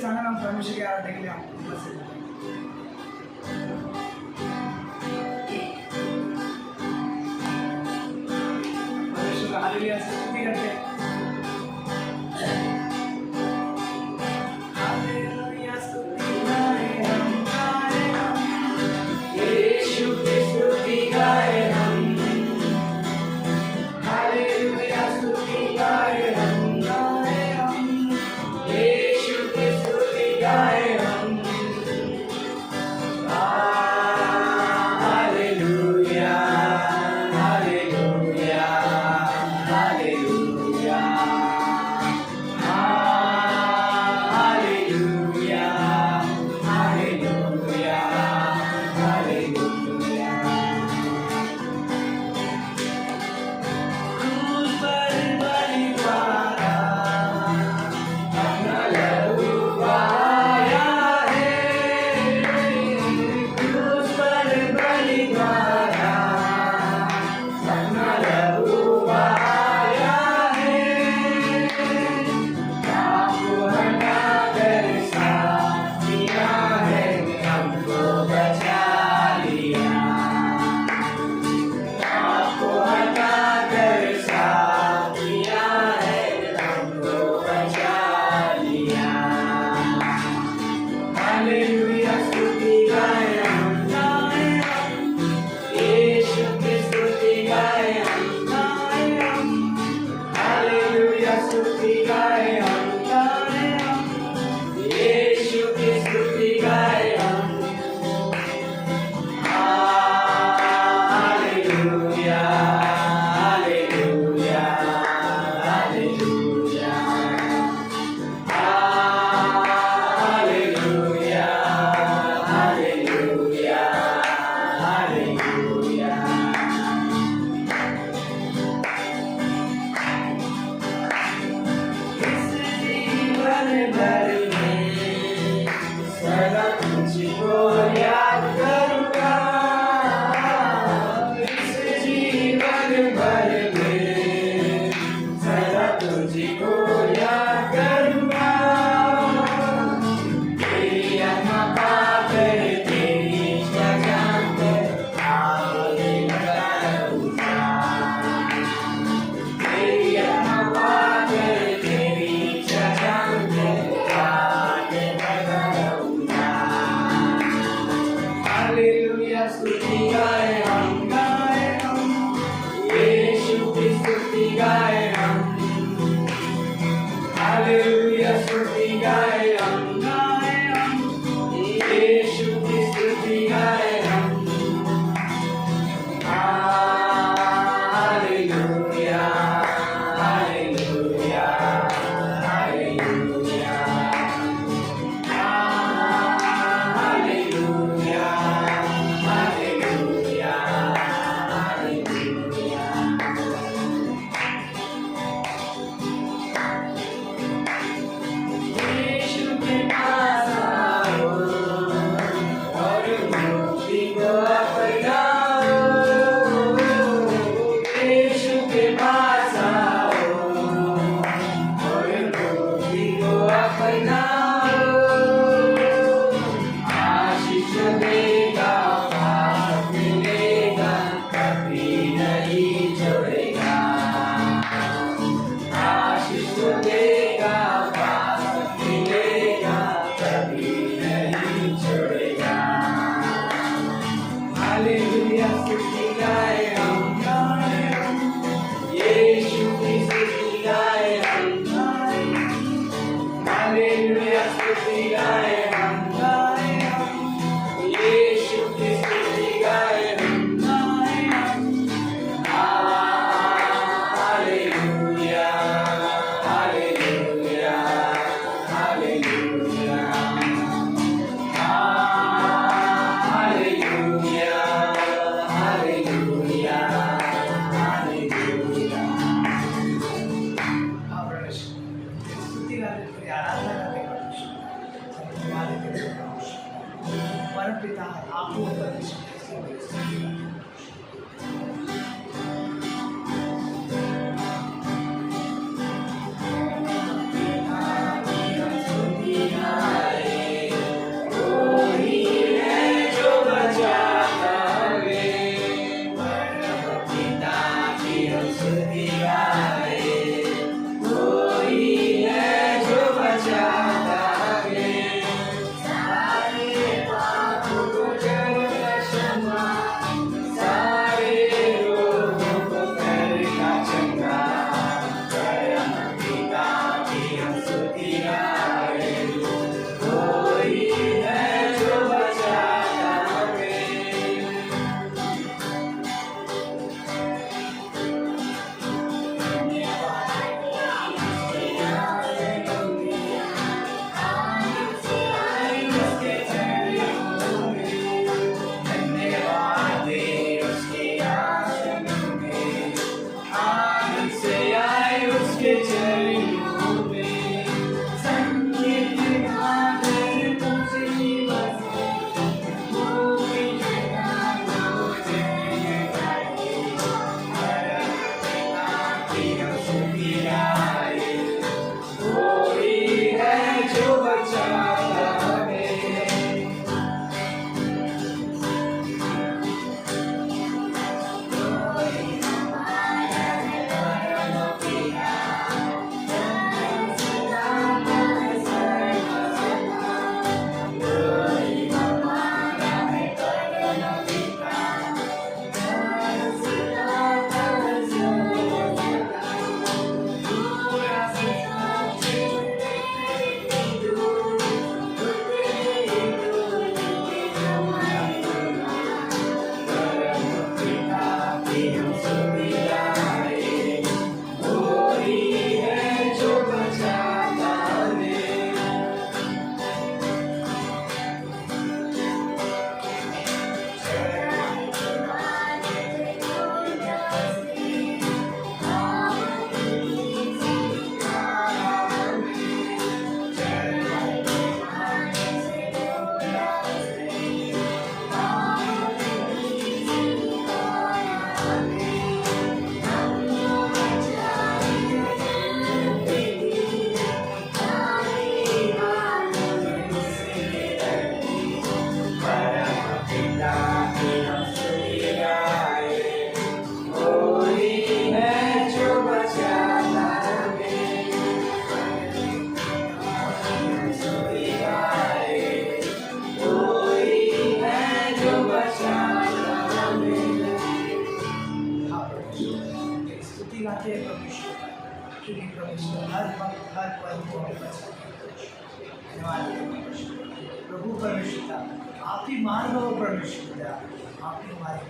सांगा ना, परमेश्वर की आराधना के लिए आपको बस परमेश्वर का हालेलुया से स्तुति करते हैं। हालेलुया स्तुति गाए हम, यीशु की स्तुति गाए हम। हालेलुया स्तुति गाए हम, यीशु की स्तुति गाए हम। Hallelujah hallelujah hallelujah hallelujah hallelujah hallelujah. क्रूस पर बलि द्वारा अपना लहू बहाया है। क्रूस पर बलि द्वारा अपना लहू बहाया है। आपको हटा कर साफ किया है, हमको बचा लिया। आपको हटा कर साफ किया है, हमको बचा लिया। हालेलुया स्तुति गाए हम, यीशु की स्तुति गाए हम। हालेलुया स्तुति गाए हम, यीशु की स्तुति गाए हम। Hallelujah hallelujah hallelujah hallelujah hallelujah hallelujah. इस जीवन भर में सदा तुझको याद करूँगा। इस जीवन भर में सदा तुझको याद करूँगा। तेरी आत्मा पाकर, तेरी इच्छा जानकर आगे बढ़ा रहूँगा। तेरी आत्मा पाकर, तेरी इच्छा जानकर आगे बढ़ा रहूँगा। हालेलुया स्तुति गाए हम, यीशु की स्तुति गाए हम। हालेलुया स्तुति गाए हम, यीशु की स्तुति गाए हम। Hallelujah hallelujah hallelujah hallelujah hallelujah hallelujah. Yeshu के पास आओ और मुक्ति को अपनाओ। यीशु के पास आओ और मुक्ति को अपनाओ। आशीष देगा, पाप मिलेगा, कभी नहीं छोड़ेगा। आशीष देगा, पाप मिलेगा, कभी नहीं छोड़ेगा। हालेलुया स्तुति गाए हम, यीशु की स्तुति गाए हम। हालेलुया स्तुति गाए हम, यीशु की स्तुति गाए हम। Hallelujah hallelujah hallelujah hallelujah hallelujah hallelujah. स्तुति गाते हुए, आराधना करते हुए परमपिता आपको परमेश्वर स्तुति परमेश्वर हर वक्त हर पल को हमें बचाए। धन्यवाद प्रभु परमेश्वर, आप ही मान लो परमेश्वर, आप ही हमारे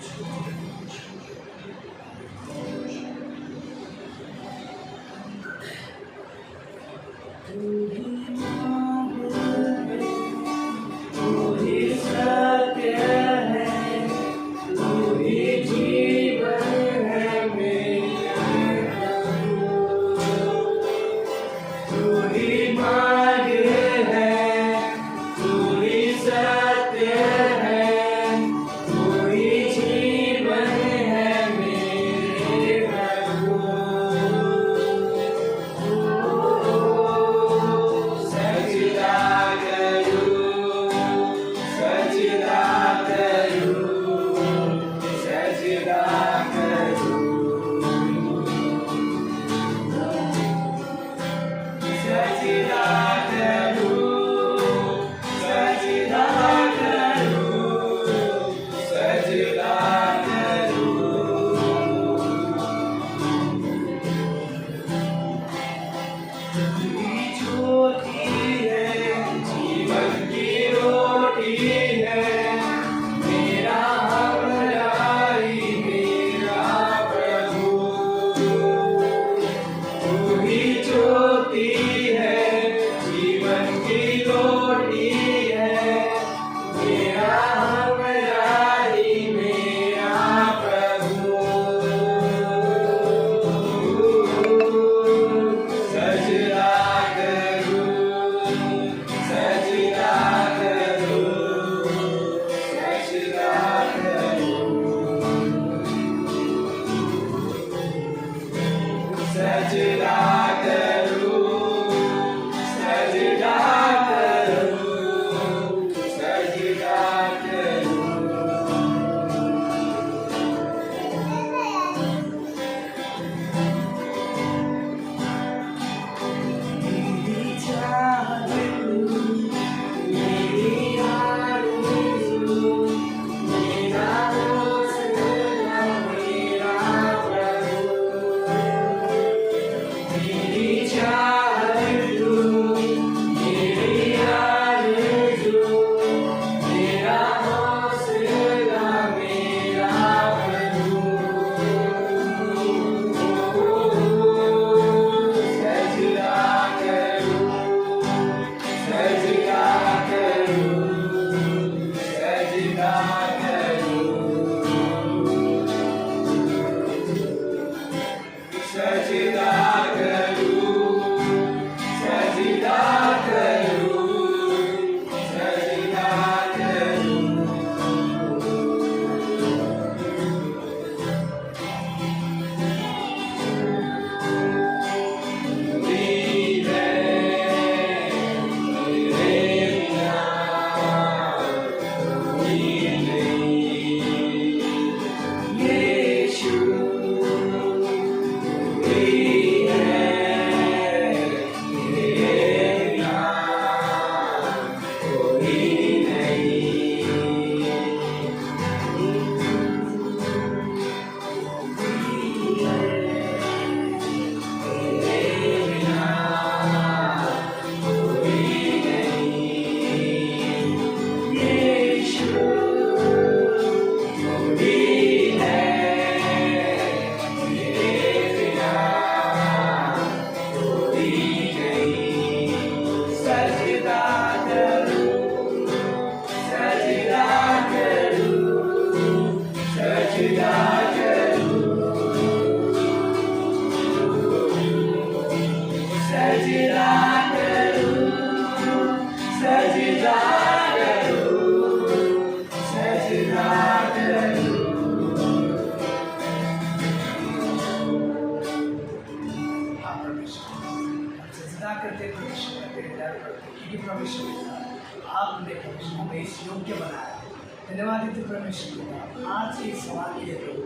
धन्यवाद देते परमेश्वर, आज के सवाल के लिए प्रभु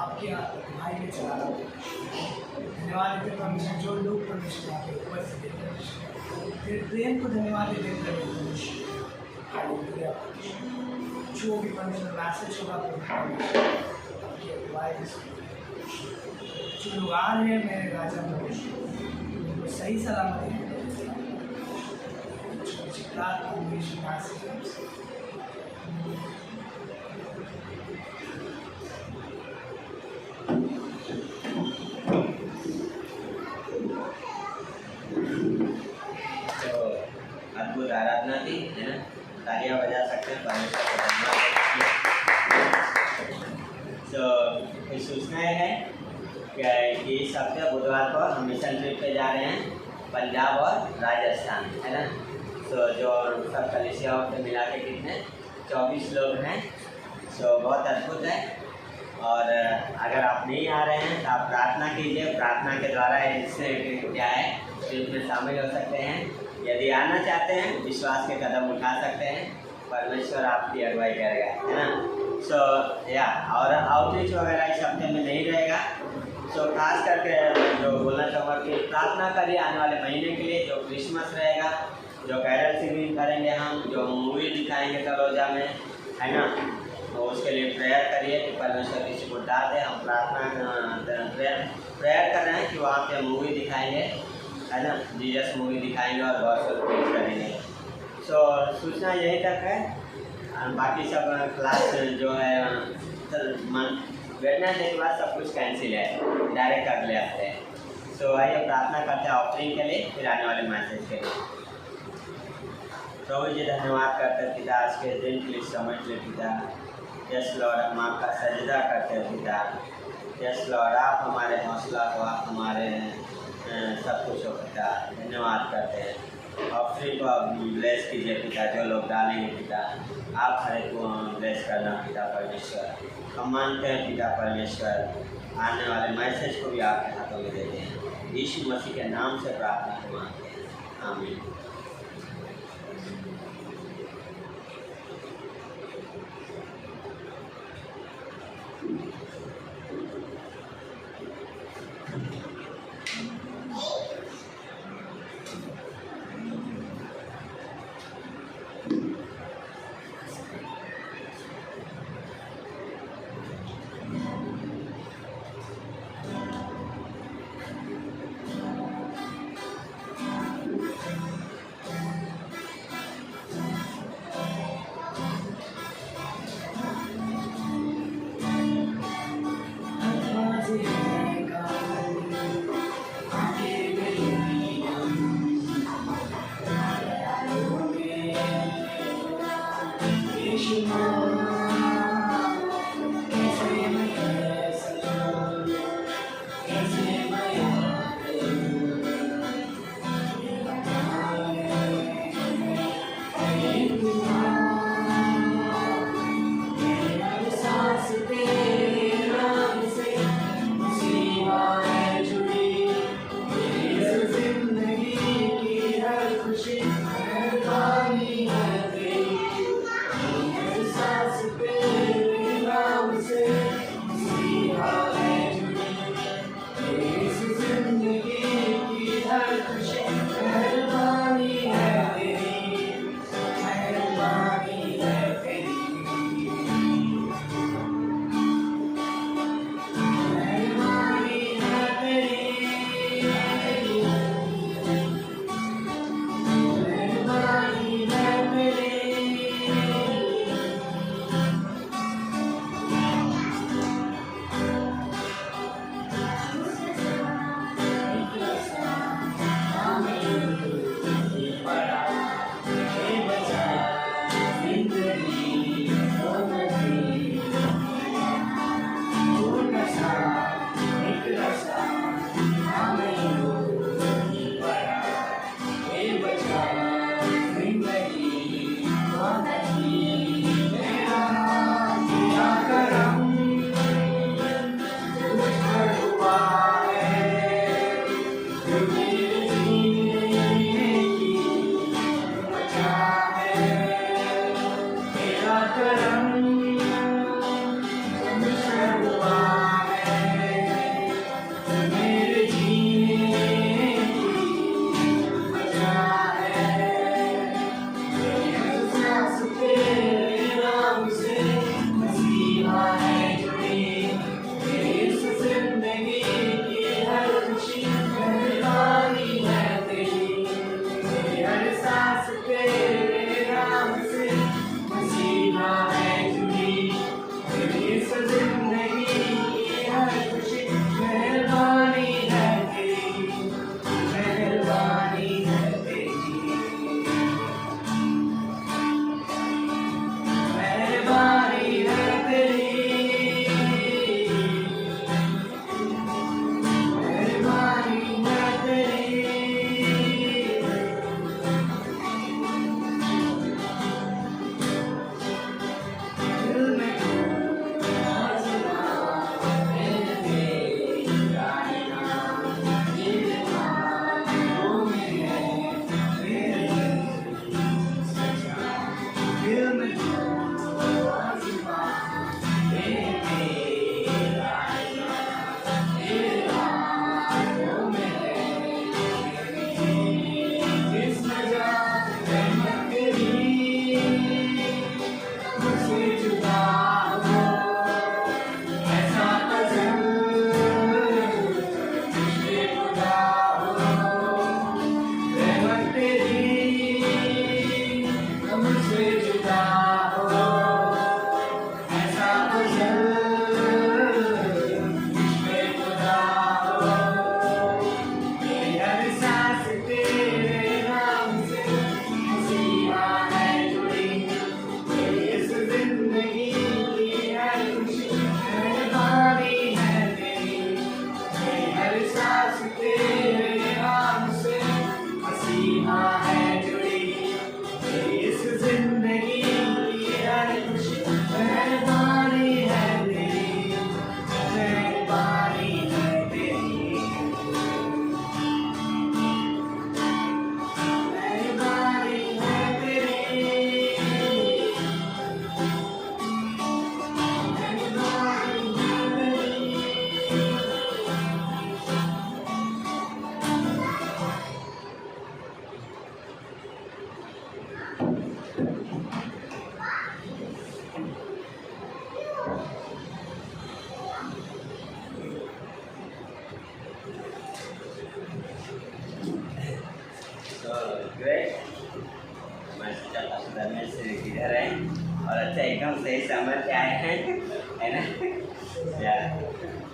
आपके भाई में चला रहा हूँ। धन्यवाद देते परमेश्वर, जो लोग परमेश्वर आपके ऊपर से देते फिर प्रेम को धन्यवाद देते परमेश्वर। जो भी परमेश्वर मैसेज होगा आपके भाई जो लोग आ रहे हैं मेरे राजा उनको सही सलामती प्रार्थना अद्भुत आराधना थी, है ना। तालियां बजा सकते हैं परमेश्वर को धन्यवाद। तो सूचना है कि इस हफ्ते बुधवार को हम मिशन ट्रिप पे जा रहे हैं पंजाब और राजस्थान, है ना। तो जो सब कलिसियाओं से मिला के कितने 24 लोग हैं। तो बहुत अद्भुत है। और अगर आप नहीं आ रहे हैं तो आप प्रार्थना कीजिए। प्रार्थना के द्वारा इससे क्या है ट्रिप में शामिल हो सकते हैं। यदि आना चाहते हैं विश्वास के कदम उठा सकते हैं, परमेश्वर आपकी अगुवाई करेगा, है ना। सो या और आउटरीच वगैरह इस हफ्ते में नहीं रहेगा। सो खास करके जो बोलना चाहूँगा कि प्रार्थना करिए आने वाले महीने के लिए, जो क्रिसमस रहेगा, जो कैरल सिंगिंग करेंगे हम, जो मूवी दिखाएंगे कलोजा में, है ना। तो उसके लिए प्रेयर करिए कि परमेश्वर किसी को डाल दे। हम प्रार्थना प्रेयर कर रहे हैं कि वहाँ पे मूवी दिखाएंगे, है ना, जीसस मूवी दिखाएंगे और बहुत सब कुछ करेंगे। सो सूचना यही तक है। बाकी सब क्लास जो है वेडनेसडे के बाद सब कुछ कैंसिल है, डायरेक्ट अगले हफ्ते। सो आइए प्रार्थना करते हैं ऑफरिंग के लिए, फिर आने वाले मैसेज के लिए। प्रभु जी धन्यवाद करते हैं पिता आज के दिन के लिए, समझ ले पिता। यस लॉर्ड, हम आपका सजदा करते हैं पिता। यस लॉर्ड, आप हमारे हौसला को, आप हमारे सब कुछ हो पिता। धन्यवाद करते हैं। ऑफरिंग को आप ब्लेस कीजिए पिता, जो लोग डालेंगे पिता, आप हर एक को ब्लेस करना पिता परमेश्वर। हम मानते हैं पिता परमेश्वर, आने वाले मैसेज को भी आपके हाथों में देते हैं। यीशु मसीह के नाम से प्रार्थना को मांगते हैं, आमीन। दिल में आज़मा मेरा आँखों में जिसमें जा रहमत तेरी मुझसे जुदा हो ऐसा पसंद मुझसे जुदा हो रहमत तेरी मुझसे जुदा हो ऐसा पसंद मुझसे जुदा हो मेरी हर सांस तेरे नाम से मसीहा है जुड़ी मेरी इस जिंदगी की हर खुशी मेहरबानी है तेरी मेरी हर सांस तेरे नाम से मसीहा है जुड़ी मेरी इस जिंदगी की हर खुशी मेहरबानी है तेरी मेहरबानी है तेरी मेहरबानी है तेरी मेहरबानी है तो ग्रेट हमारे धर्मेश किधर है और अच्छा एकदम सही समझ के आए हैं है ना या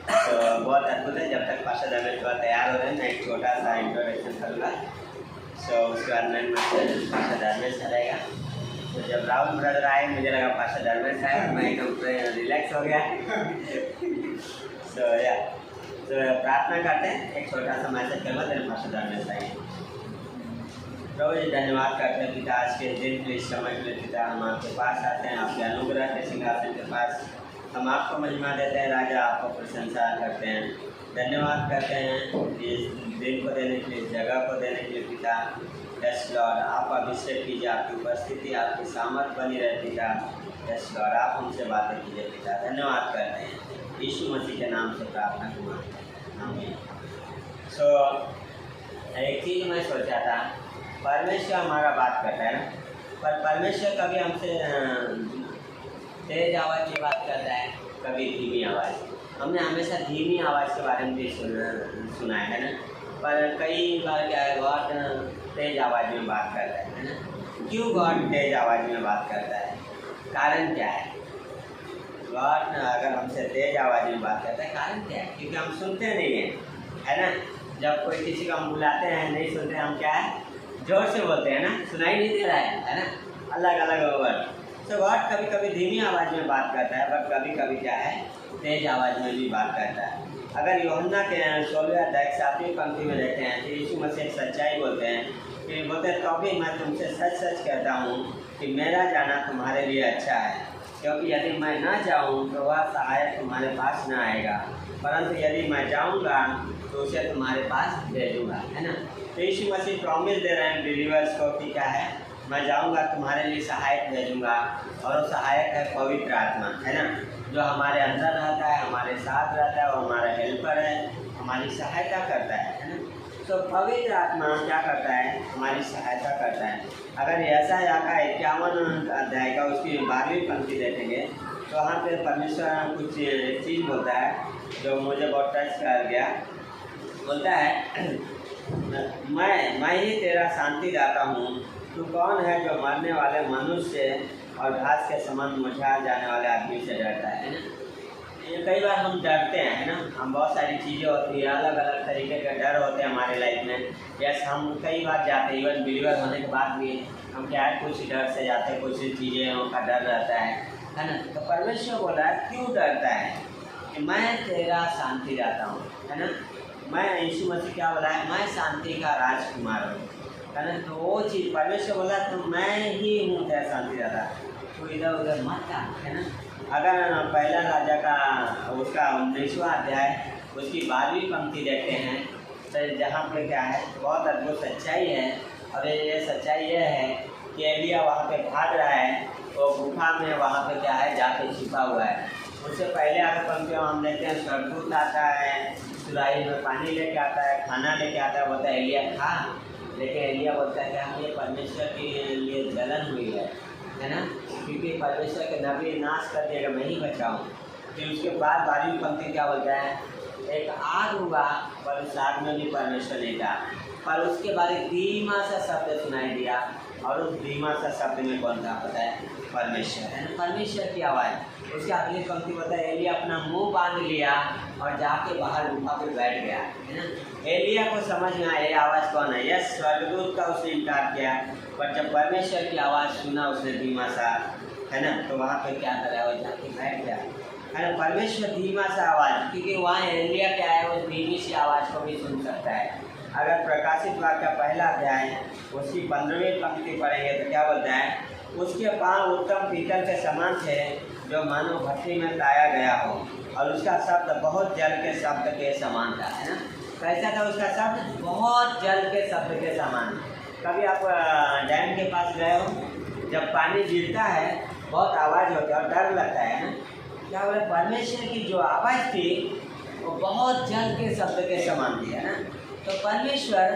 तो बहुत अद्भुत है। जब तक पास्टर धर्मेश थोड़ा तैयार हो रहे हैं मैं एक छोटा सा इंट्रोडक्शन करूँगा। सो उसके बाद में पास्टर धर्मेश चलेगा। तो जब राहुल ब्रदर आए मुझे लगा पास्टर धर्मेश है और मैं एकदम रिलैक्स हो गया। सो या तो प्रार्थना करते हैं, एक छोटा सा मैसेज करूँगा देन पास्टर धर्मेश आएंगे। प्रभु जी धन्यवाद करते हैं पिता आज के दिन के इस समय के लिए पिता हम आपके पास आते हैं आपके अनुग्रह के सिंहासन के पास हम आपको महिमा देते हैं राजा आपको प्रशंसा करते हैं धन्यवाद करते हैं इस दिन को देने के लिए इस जगह को देने के लिए पिता यस लॉर्ड आप अभिषेक कीजिए आपकी उपस्थिति आपकी सामर्थ बनी रहे पिता यस लॉर्ड आप हमसे बातें कीजिए पिता धन्यवाद करते हैं यीशु मसीह के नाम से प्रार्थना करना आमीन। सो एक चीज़ मैं सोचा था परमेश्वर हमारा बात करता है ना पर परमेश्वर कभी हमसे तेज आवाज़ में बात करता है कभी धीमी आवाज़। हमने हमेशा धीमी आवाज़ के बारे में भी सुना है ना पर कई बार क्या है गॉड तेज आवाज़ में बात करता है ना। क्यों गॉड तेज आवाज़ में बात करता है कारण क्या है? गॉड अगर हमसे तेज आवाज़ में बात करता है कारण क्या है? क्योंकि हम सुनते नहीं हैं है ना। जब कोई किसी को हम बुलाते हैं नहीं सुनते हम क्या है जोर से बोलते हैं ना सुनाई नहीं दे रहा है ना अलग अलग वर्ड। तो गॉड कभी कभी धीमी आवाज़ में बात करता है बट कभी कभी क्या है तेज आवाज़ में भी बात करता है। अगर यूहन्ना के 16वें अध्याय 7वीं पंक्ति में देखते हैं तो यीशु मसीह सच्चाई बोलते हैं कि बोलते हैं तो भी मैं तुमसे सच सच कहता हूँ कि मेरा जाना तुम्हारे लिए अच्छा है क्योंकि यदि मैं ना जाऊँ तो वह सहायक तुम्हारे पास ना आएगा परंतु यदि मैं जाऊँगा तो उसे तुम्हारे पास भेजूँगा है ना। तो यीशु मसीह प्रॉमिस दे रहे हैं बिलीवर्स को कि क्या है मैं जाऊँगा तुम्हारे लिए सहायक भेजूँगा और वो सहायक है पवित्र आत्मा है ना जो हमारे अंदर रहता है हमारे साथ रहता है और हमारा हेल्पर है हमारी सहायता करता है ना। तो पवित्र आत्मा क्या करता है हमारी सहायता करता है। अगर ऐसा का 51 अध्याय का उसकी 12वीं पंक्ति देखेंगे तो वहाँ पे परमेश्वर कुछ चीज़ बोलता है जो मुझे बहुत टच कर गया। बोलता है मैं ही तेरा शांति दाता हूँ तू कौन है जो मरने वाले मनुष्य और घास के समान मुरझा जाने वाले आदमी से डरता है ना। ये कई बार हम डरते हैं है ना हम बहुत सारी चीज़ें होती है अलग अलग तरीके के डर होते हैं हमारे लाइफ में। जैसे हम कई बार जाते हैं इवन बिलीवर होने के बाद भी हम क्या है कुछ डर से जाते हैं कुछ चीज़ें का डर रहता है ना। तो परमेश्वर बोला है क्यों डरता है कि मैं तेरा शांति दाता हूँ है ना। मैं यीशु मसीह क्या बोला है मैं शांति का राजकुमार हूँ है ना। तो वो चीज़ परमेश्वर बोला तो मैं ही हूँ तेरा शांति दाता तो इधर उधर मत जा है ना। अगर पहला राजा का उसका 19वां अध्याय उसकी 12वीं पंक्ति देखते हैं तो जहाँ पे क्या है बहुत अद्भुत सच्चाई है। और ये सच्चाई ये है कि एलिया वहाँ पे भाग रहा है वो गुफा में वहाँ पे क्या है जाके छिपा हुआ है। उससे पहले आगे पंक्तियों हम देखते हैं स्वर्गदूत आता है, सुराही में पानी लेके आता है, खाना लेके आता है, बोलता है एलिया खा। लेकिन एलिया बोलता है कि हम ये परमेश्वर के लिए जलन हुई है ना, क्योंकि परमेश्वर के नबी नाश कर देगा, मैं ही बचाऊँ। फिर उसके बाद 12वीं पंक्ति क्या बोलता है, एक आग हुआ पर उस आग में भी परमेश्वर नहीं था, पर उसके बाद एक धीमा सा शब्द सुनाई दिया, और उस धीमा सा शब्द में कौन था पता है, परमेश्वर है ना, परमेश्वर की आवाज़। उसके अगली पंक्ति बताया एलिया अपना मुंह बांध लिया और जाके बाहर गुफा पे बैठ गया, है ना। एलिया को समझ में आया ये आवाज़ कौन है, यह स्वर्गदूत का उसने इनकार किया, पर जब परमेश्वर की आवाज़ सुना उसने धीमा सा, है ना, तो वहाँ पे क्या करा, वो जाके बैठ गया, है ना। परमेश्वर धीमा सा आवाज़, क्योंकि वहाँ एलिया क्या है, वो धीमी सी आवाज़ को भी सुन सकता है। अगर प्रकाशित वाक्य का पहला अध्याय उसकी 15वीं पंक्ति पढ़ेंगे तो क्या बोलता है, उसके पाँव उत्तम पीतल के समान थे जो मानो भट्टी में ताया गया हो, और उसका शब्द बहुत जल के शब्द के समान था, है ना। कैसा था उसका शब्द, बहुत जल के शब्द के समान। कभी आप डैम के पास गए हो, जब पानी गिरता है बहुत आवाज़ होती है और डर लगता है ना, क्या बोले, परमेश्वर की जो आवाज़ थी वो बहुत जल के शब्द के समान थी, है ना। तो परमेश्वर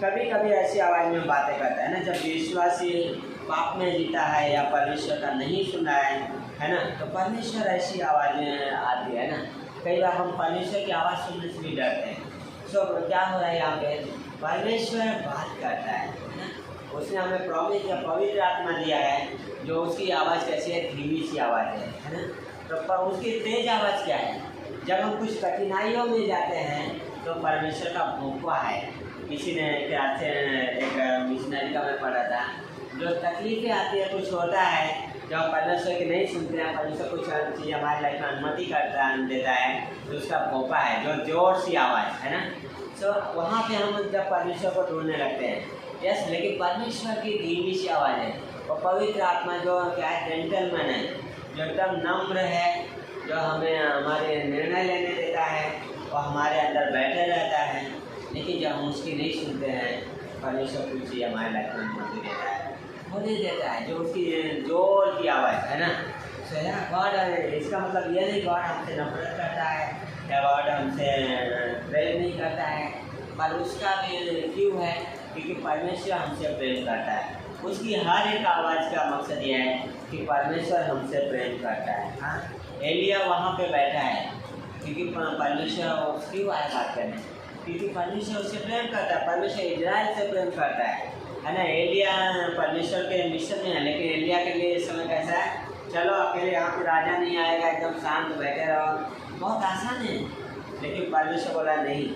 कभी कभी ऐसी आवाज़ में बातें करता है ना, जब विश्वासी पाप में जीता है या परमेश्वर का नहीं सुना है ना, तो परमेश्वर ऐसी आवाज़ें आती है ना। कई बार हम परमेश्वर की आवाज़ सुनने से भी डरते हैं। तो क्या हो रहा है यहाँ पे, परमेश्वर बात करता है ना, उसने हमें प्रॉमिस या पवित्र आत्मा दिया है जो उसकी आवाज़ कैसी है, धीमी सी आवाज़ है ना। तो पर उसकी तेज आवाज़ क्या है, जब हम कुछ कठिनाइयों में जाते हैं तो परमेश्वर का भोंकवा है। किसी ने एक मिशनरी का मैं पढ़ा था, जो तकलीफें आती है, कुछ होता है जब परमेश्वर के नहीं सुनते हैं, परमेश्वर कुछ चीज़ हमारी लाइफ में अनुमति करता देता है, तो उसका भोंका है जो जोर सी आवाज़ है ना। तो वहाँ पे हम जब परमेश्वर को ढूंढने लगते हैं, यस, लेकिन परमेश्वर की धीमी सी आवाज़ है। और पवित्र आत्मा जो क्या है, जेंटलमैन है, जो एकदम नम्र है, जो हमें हमारे निर्णय लेने देता है और हमारे अंदर बैठे रहता है। लेकिन जब हम उसकी नहीं सुनते हैं, परमेश्वर कुछ ही हमारे लाइफ में अनुमति देता है, वो नहीं देता है, जो उसकी जोर की आवाज़ है ना। तो यार गॉड, इसका मतलब ये नहीं गॉड हमसे नफरत करता है या गॉड हमसे प्रेम नहीं करता है, पर उसका भी क्यों है, क्योंकि परमेश्वर हमसे प्रेम करता है। उसकी हर एक आवाज़ का मकसद यह है कि परमेश्वर हमसे प्रेम करता है। हाँ, एलिया वहाँ पे बैठा है क्योंकि परमेश्वर क्यों आया बात करने, क्योंकि परमेश्वर उससे प्रेम करता है, परमेश्वर इजराइल से प्रेम करता है ना। एलिया परमेश्वर के मिशन में है, लेकिन एलिया के लिए इस समय कैसा है, चलो अकेले यहाँ पे राजा नहीं आएगा, एकदम शांत बैठे रहो, बहुत आसान है। लेकिन परमेश्वर बोला नहीं,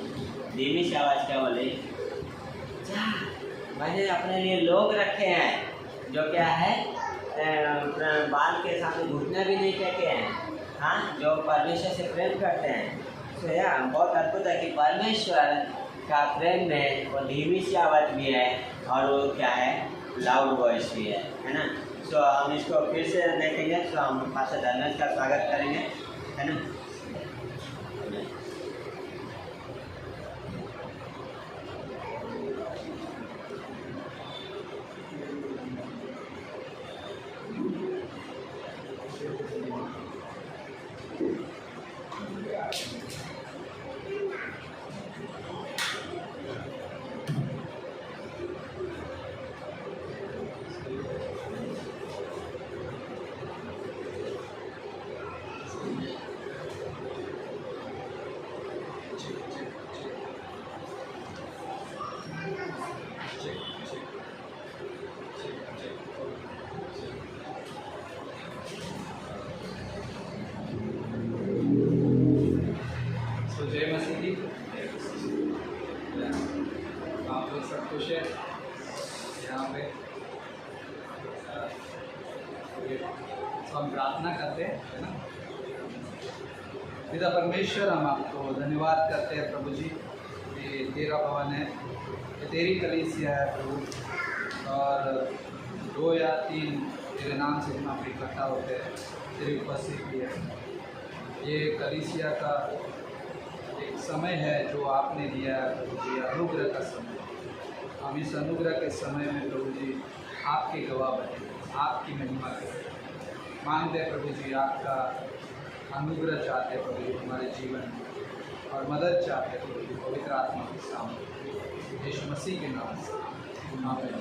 धीमी सी आवाज़ क्या बोले, जा, मैंने अपने लिए लोग रखे हैं जो क्या है, बाल के सामने घुटने भी नहीं टेके हैं, हाँ, जो परमेश्वर से प्रेम करते हैं। तो यार बहुत अद्भुत है कि परमेश्वर का प्रेम में वो धीमी सी आवाज़ भी है और वो क्या है, लाउड वॉइस भी है ना। तो हम इसको फिर से देखेंगे, तो हम पास्टर धर्मेश का स्वागत करेंगे, है ना। जय मसीह जी, आप लोग सब कुछ है यहाँ पे। तो हम प्रार्थना करते हैं, है ना। पिता परमेश्वर, हम आपको धन्यवाद करते हैं प्रभु जी, ये तेरा भवन है, ये तेरी कलीसिया है प्रभु, और 2 या 3 तेरे नाम से जहाँ पे इकट्ठा होते हैं, तेरी उपस्थिति है। ये कलीसिया का एक समय है जो आपने दिया है प्रभु जी, अनुग्रह का समय। हम इस अनुग्रह के समय में प्रभु जी आपके गवाह बने, आपकी महिमा करें। मांगते हैं प्रभु जी आपका अनुग्रह चाहते हैं प्रभु जी हमारे जीवन में, और मदद चाहते हैं प्रभु जी पवित्र आत्मा के सामने यीशु मसीह के नाम से। आमीन।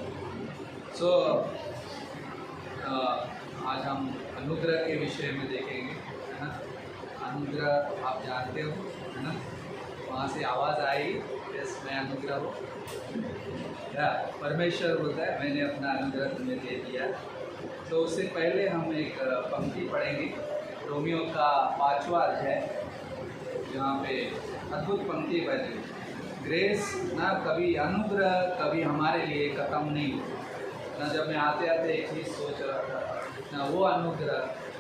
सो आज हम अनुग्रह के विषय में देखेंगे, है ना। अनुग्रह आप जानते हो, है ना, वहाँ से आवाज़ आई, यस मैं अनुग्रह हूँ। परमेश्वर बोलता है मैंने अपना अनुग्रह तुम्हें दे दिया। तो उससे पहले हम एक पंक्ति पढ़ेंगे, रोमियो का 5वां अध्याय, जहाँ पे अद्भुत पंक्ति बनी, ग्रेस ना कभी अनुग्रह कभी हमारे लिए ख़त्म नहीं हो ना। जब मैं आते आते एक चीज़ सोच रहा था ना, वो अनुग्रह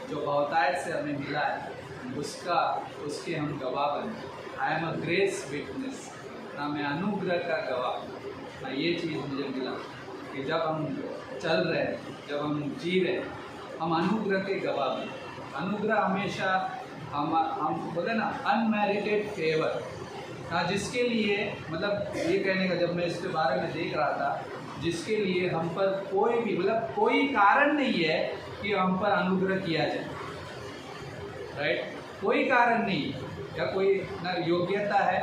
जो बहुतायत से हमें मिला है उसके हम गवाह बने। I am a grace witness ना, मैं अनुग्रह का गवाह ना। ये चीज़ मुझे मिला कि जब हम चल रहे हैं, जब हम जी रहे हैं, हम अनुग्रह के गवाह बने। अनुग्रह हमेशा हम बोले ना अनमेरिटेड फेवर ना, जिसके लिए मतलब ये कहने का, जब मैं इसके बारे में देख रहा था, जिसके लिए हम पर कोई भी मतलब कोई कारण नहीं है कि हम पर अनुग्रह किया जाए, राइट। कोई कारण नहीं, या कोई ना योग्यता है,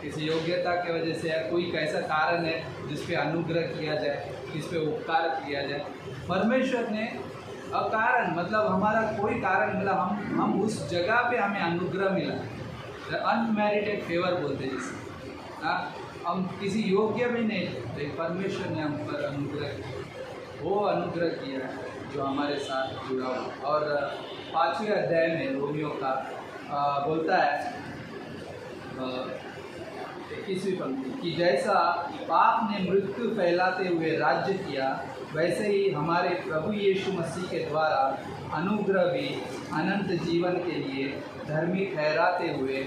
किसी योग्यता की वजह से, या कोई कैसा कारण है जिस पे अनुग्रह किया जाए, जिस पे उपकार किया जाए। परमेश्वर ने अकारण मतलब हमारा कोई कारण मिला, हम उस जगह पे हमें अनुग्रह मिला, अनमेरिटेड फेवर बोलते हैं जिसे, हाँ। हम किसी योग्य भी नहीं थे, परमेश्वर ने हम पर अनुग्रह, वो अनुग्रह किया जो हमारे साथ जुड़ा हुआ। और 5वें अध्याय में रोमियो का बोलता है 21वीं पंक्ति कि जैसा पाप ने मृत्यु फैलाते हुए राज्य किया, वैसे ही हमारे प्रभु यीशु मसीह के द्वारा अनुग्रह भी अनंत जीवन के लिए धर्मी ठहराते हुए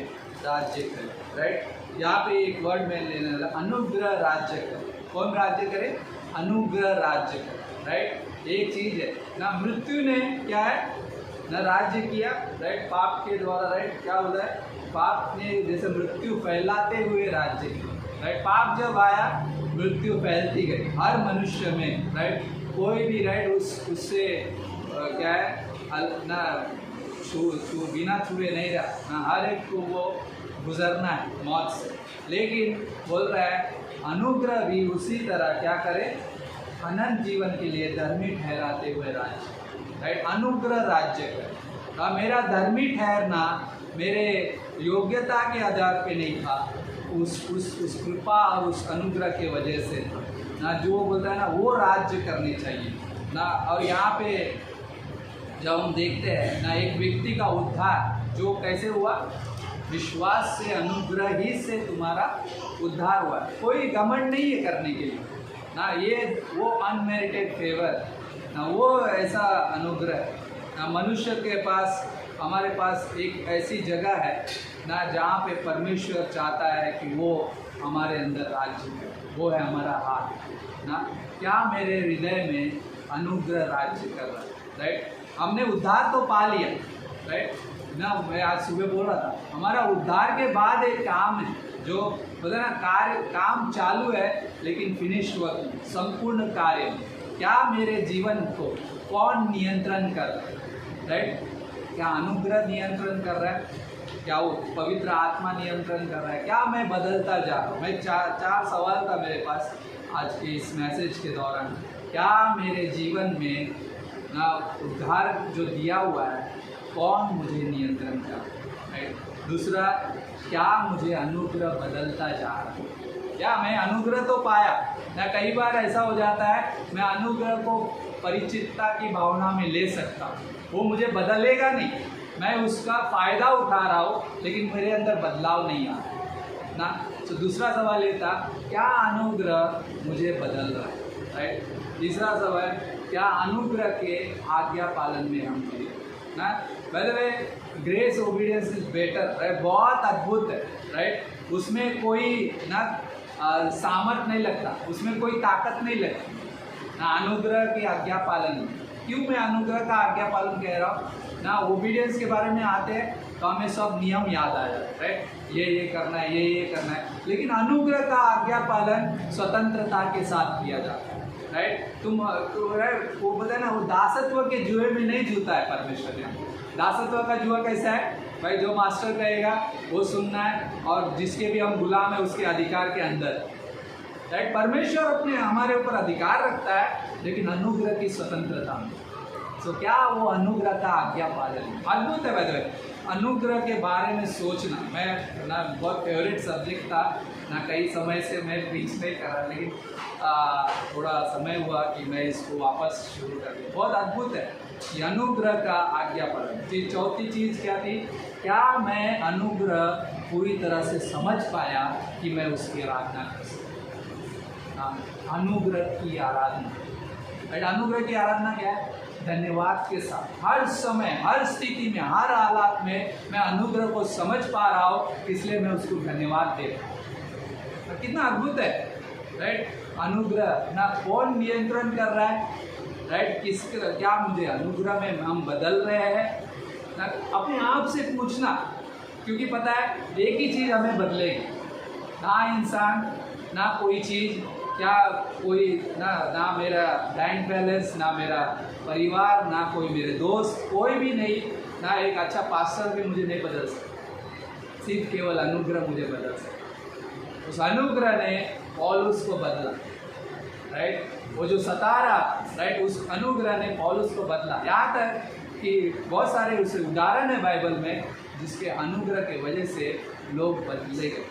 राज्य करे, राइट। यहाँ पे एक वर्ड में लेने वाला, अनुग्रह राज्य करे। कौन राज्य करे? अनुग्रह राज्य करे, राइट। एक चीज़ है ना, मृत्यु ने क्या है ना राज्य किया, राइट, पाप के द्वारा, राइट। क्या बोला है? पाप ने जैसे मृत्यु फैलाते हुए राज्य किया, राइट। पाप जब आया मृत्यु फैलती गई हर मनुष्य में, राइट। कोई भी, राइट, उससे क्या है ना, बिना छुए नहीं रहा ना, हर एक को वो गुजरना है मौत से। लेकिन बोल रहा है अनुग्रह भी उसी तरह क्या करे, अनंत जीवन के लिए धर्मी ठहराते हुए राज्य, राइट। अनुग्रह राज्य करे। मेरा धर्मी ठहरना मेरे योग्यता के आधार पे नहीं था, उस कृपा और उस अनुग्रह के वजह से ना, जो बोलता है ना वो राज्य करने चाहिए ना। और यहाँ पे जब हम देखते हैं ना, एक व्यक्ति का उद्धार जो कैसे हुआ, विश्वास से, अनुग्रह ही से तुम्हारा उद्धार हुआ। कोई घमंड नहीं है करने के लिए ना, ये वो अनमेरिटेड फेवर ना, वो ऐसा अनुग्रह ना। मनुष्य के पास, हमारे पास एक ऐसी जगह है ना जहाँ पे परमेश्वर चाहता है कि वो हमारे अंदर राज्य करे, वो है हमारा हाथ ना। क्या मेरे हृदय में अनुग्रह राज्य कर रहा है, राइट। हमने उद्धार तो पा लिया, राइट ना। मैं आज सुबह बोल रहा था, हमारा उद्धार के बाद एक काम है जो बोला ना, काम चालू है लेकिन फिनिश हुआ, संपूर्ण कार्य। क्या मेरे जीवन को कौन नियंत्रण कर रहा है, राइट। क्या अनुग्रह नियंत्रण कर रहा है? क्या वो पवित्र आत्मा नियंत्रण कर रहा है? क्या मैं बदलता जा रहा हूँ? मैं चार सवाल था मेरे पास आज के इस मैसेज के दौरान। क्या मेरे जीवन में ना उद्धार जो दिया हुआ है, कौन मुझे नियंत्रण कर रहा है? दूसरा, क्या मुझे अनुग्रह बदलता जा रहा है? क्या मैं अनुग्रह तो पाया ना, कई बार ऐसा हो जाता है मैं अनुग्रह को परिचितता की भावना में ले सकता हूँ, वो मुझे बदलेगा नहीं, मैं उसका फ़ायदा उठा रहा हूँ लेकिन मेरे अंदर बदलाव नहीं आ रहा ना। तो दूसरा सवाल ये था, क्या अनुग्रह मुझे बदल रहा है, राइट। तीसरा सवाल, क्या अनुग्रह के आज्ञा पालन में हम हैं ना। By the way, grace obedience is better, right. बहुत अद्भुत है, राइट। उसमें कोई ना सामर्थ नहीं लगता, उसमें कोई ताकत नहीं लगती ना, अनुग्रह की आज्ञा पालन में। क्यों मैं अनुग्रह का आज्ञा पालन कह रहा हूँ ना, ओबीडियंस के बारे में आते हैं तो हमें सब नियम याद आ जाते हैं, राइट। ये करना है, ये करना है। लेकिन अनुग्रह का आज्ञा पालन स्वतंत्रता के साथ किया जाता है राइट। वो बोलते हैं ना, वो दासत्व के जुए में नहीं जूता है परमेश्वर ने। दासत्व का जुआ कैसा है भाई, जो मास्टर कहेगा वो सुनना है, और जिसके भी हम गुलाम है उसके अधिकार के अंदर, राइट। परमेश्वर अपने हमारे ऊपर अधिकार रखता है, लेकिन अनुग्रह की स्वतंत्रता में। तो क्या वो अनुग्रह का आज्ञा पालन अद्भुत है भाई। अनुग्रह के बारे में सोचना, मैं ना बहुत फेवरेट सब्जेक्ट था ना, कई समय से मैं प्रीच नहीं कर रहा, लेकिन थोड़ा समय हुआ कि मैं इसको वापस शुरू कर दिया। बहुत अद्भुत है कि अनुग्रह का आज्ञा पालन। चौथी चीज़ क्या थी, क्या मैं अनुग्रह पूरी तरह से समझ पाया कि मैं उसकी आराधना कर सकूँ। अनुग्रह की आराधना, अनुग्रह की आराधना क्या है, धन्यवाद के साथ हर समय, हर स्थिति में, हर हालात में मैं अनुग्रह को समझ पा रहा हूँ, इसलिए मैं उसको धन्यवाद दे रहा हूँ। कितना अद्भुत है, राइट। अनुग्रह ना कौन नियंत्रण कर रहा है, राइट, क्या मुझे अनुग्रह में हम बदल रहे हैं ना, अपने आप से पूछना, क्योंकि पता है एक ही चीज़ हमें बदलेगी, ना इंसान ना कोई चीज़, क्या कोई ना मेरा बैंक बैलेंस, ना मेरा परिवार, ना कोई मेरे दोस्त, कोई भी नहीं, ना एक अच्छा पास्टर भी मुझे नहीं बदल सकता, सिर्फ केवल अनुग्रह मुझे बदल सकता। उस अनुग्रह ने पौलुस को बदला, राइट। वो जो सता रहा, राइट, उस अनुग्रह ने पौलुस को बदला। यहाँ तक कि बहुत सारे उसे उदाहरण है बाइबल में जिसके अनुग्रह के वजह से लोग बदले गए,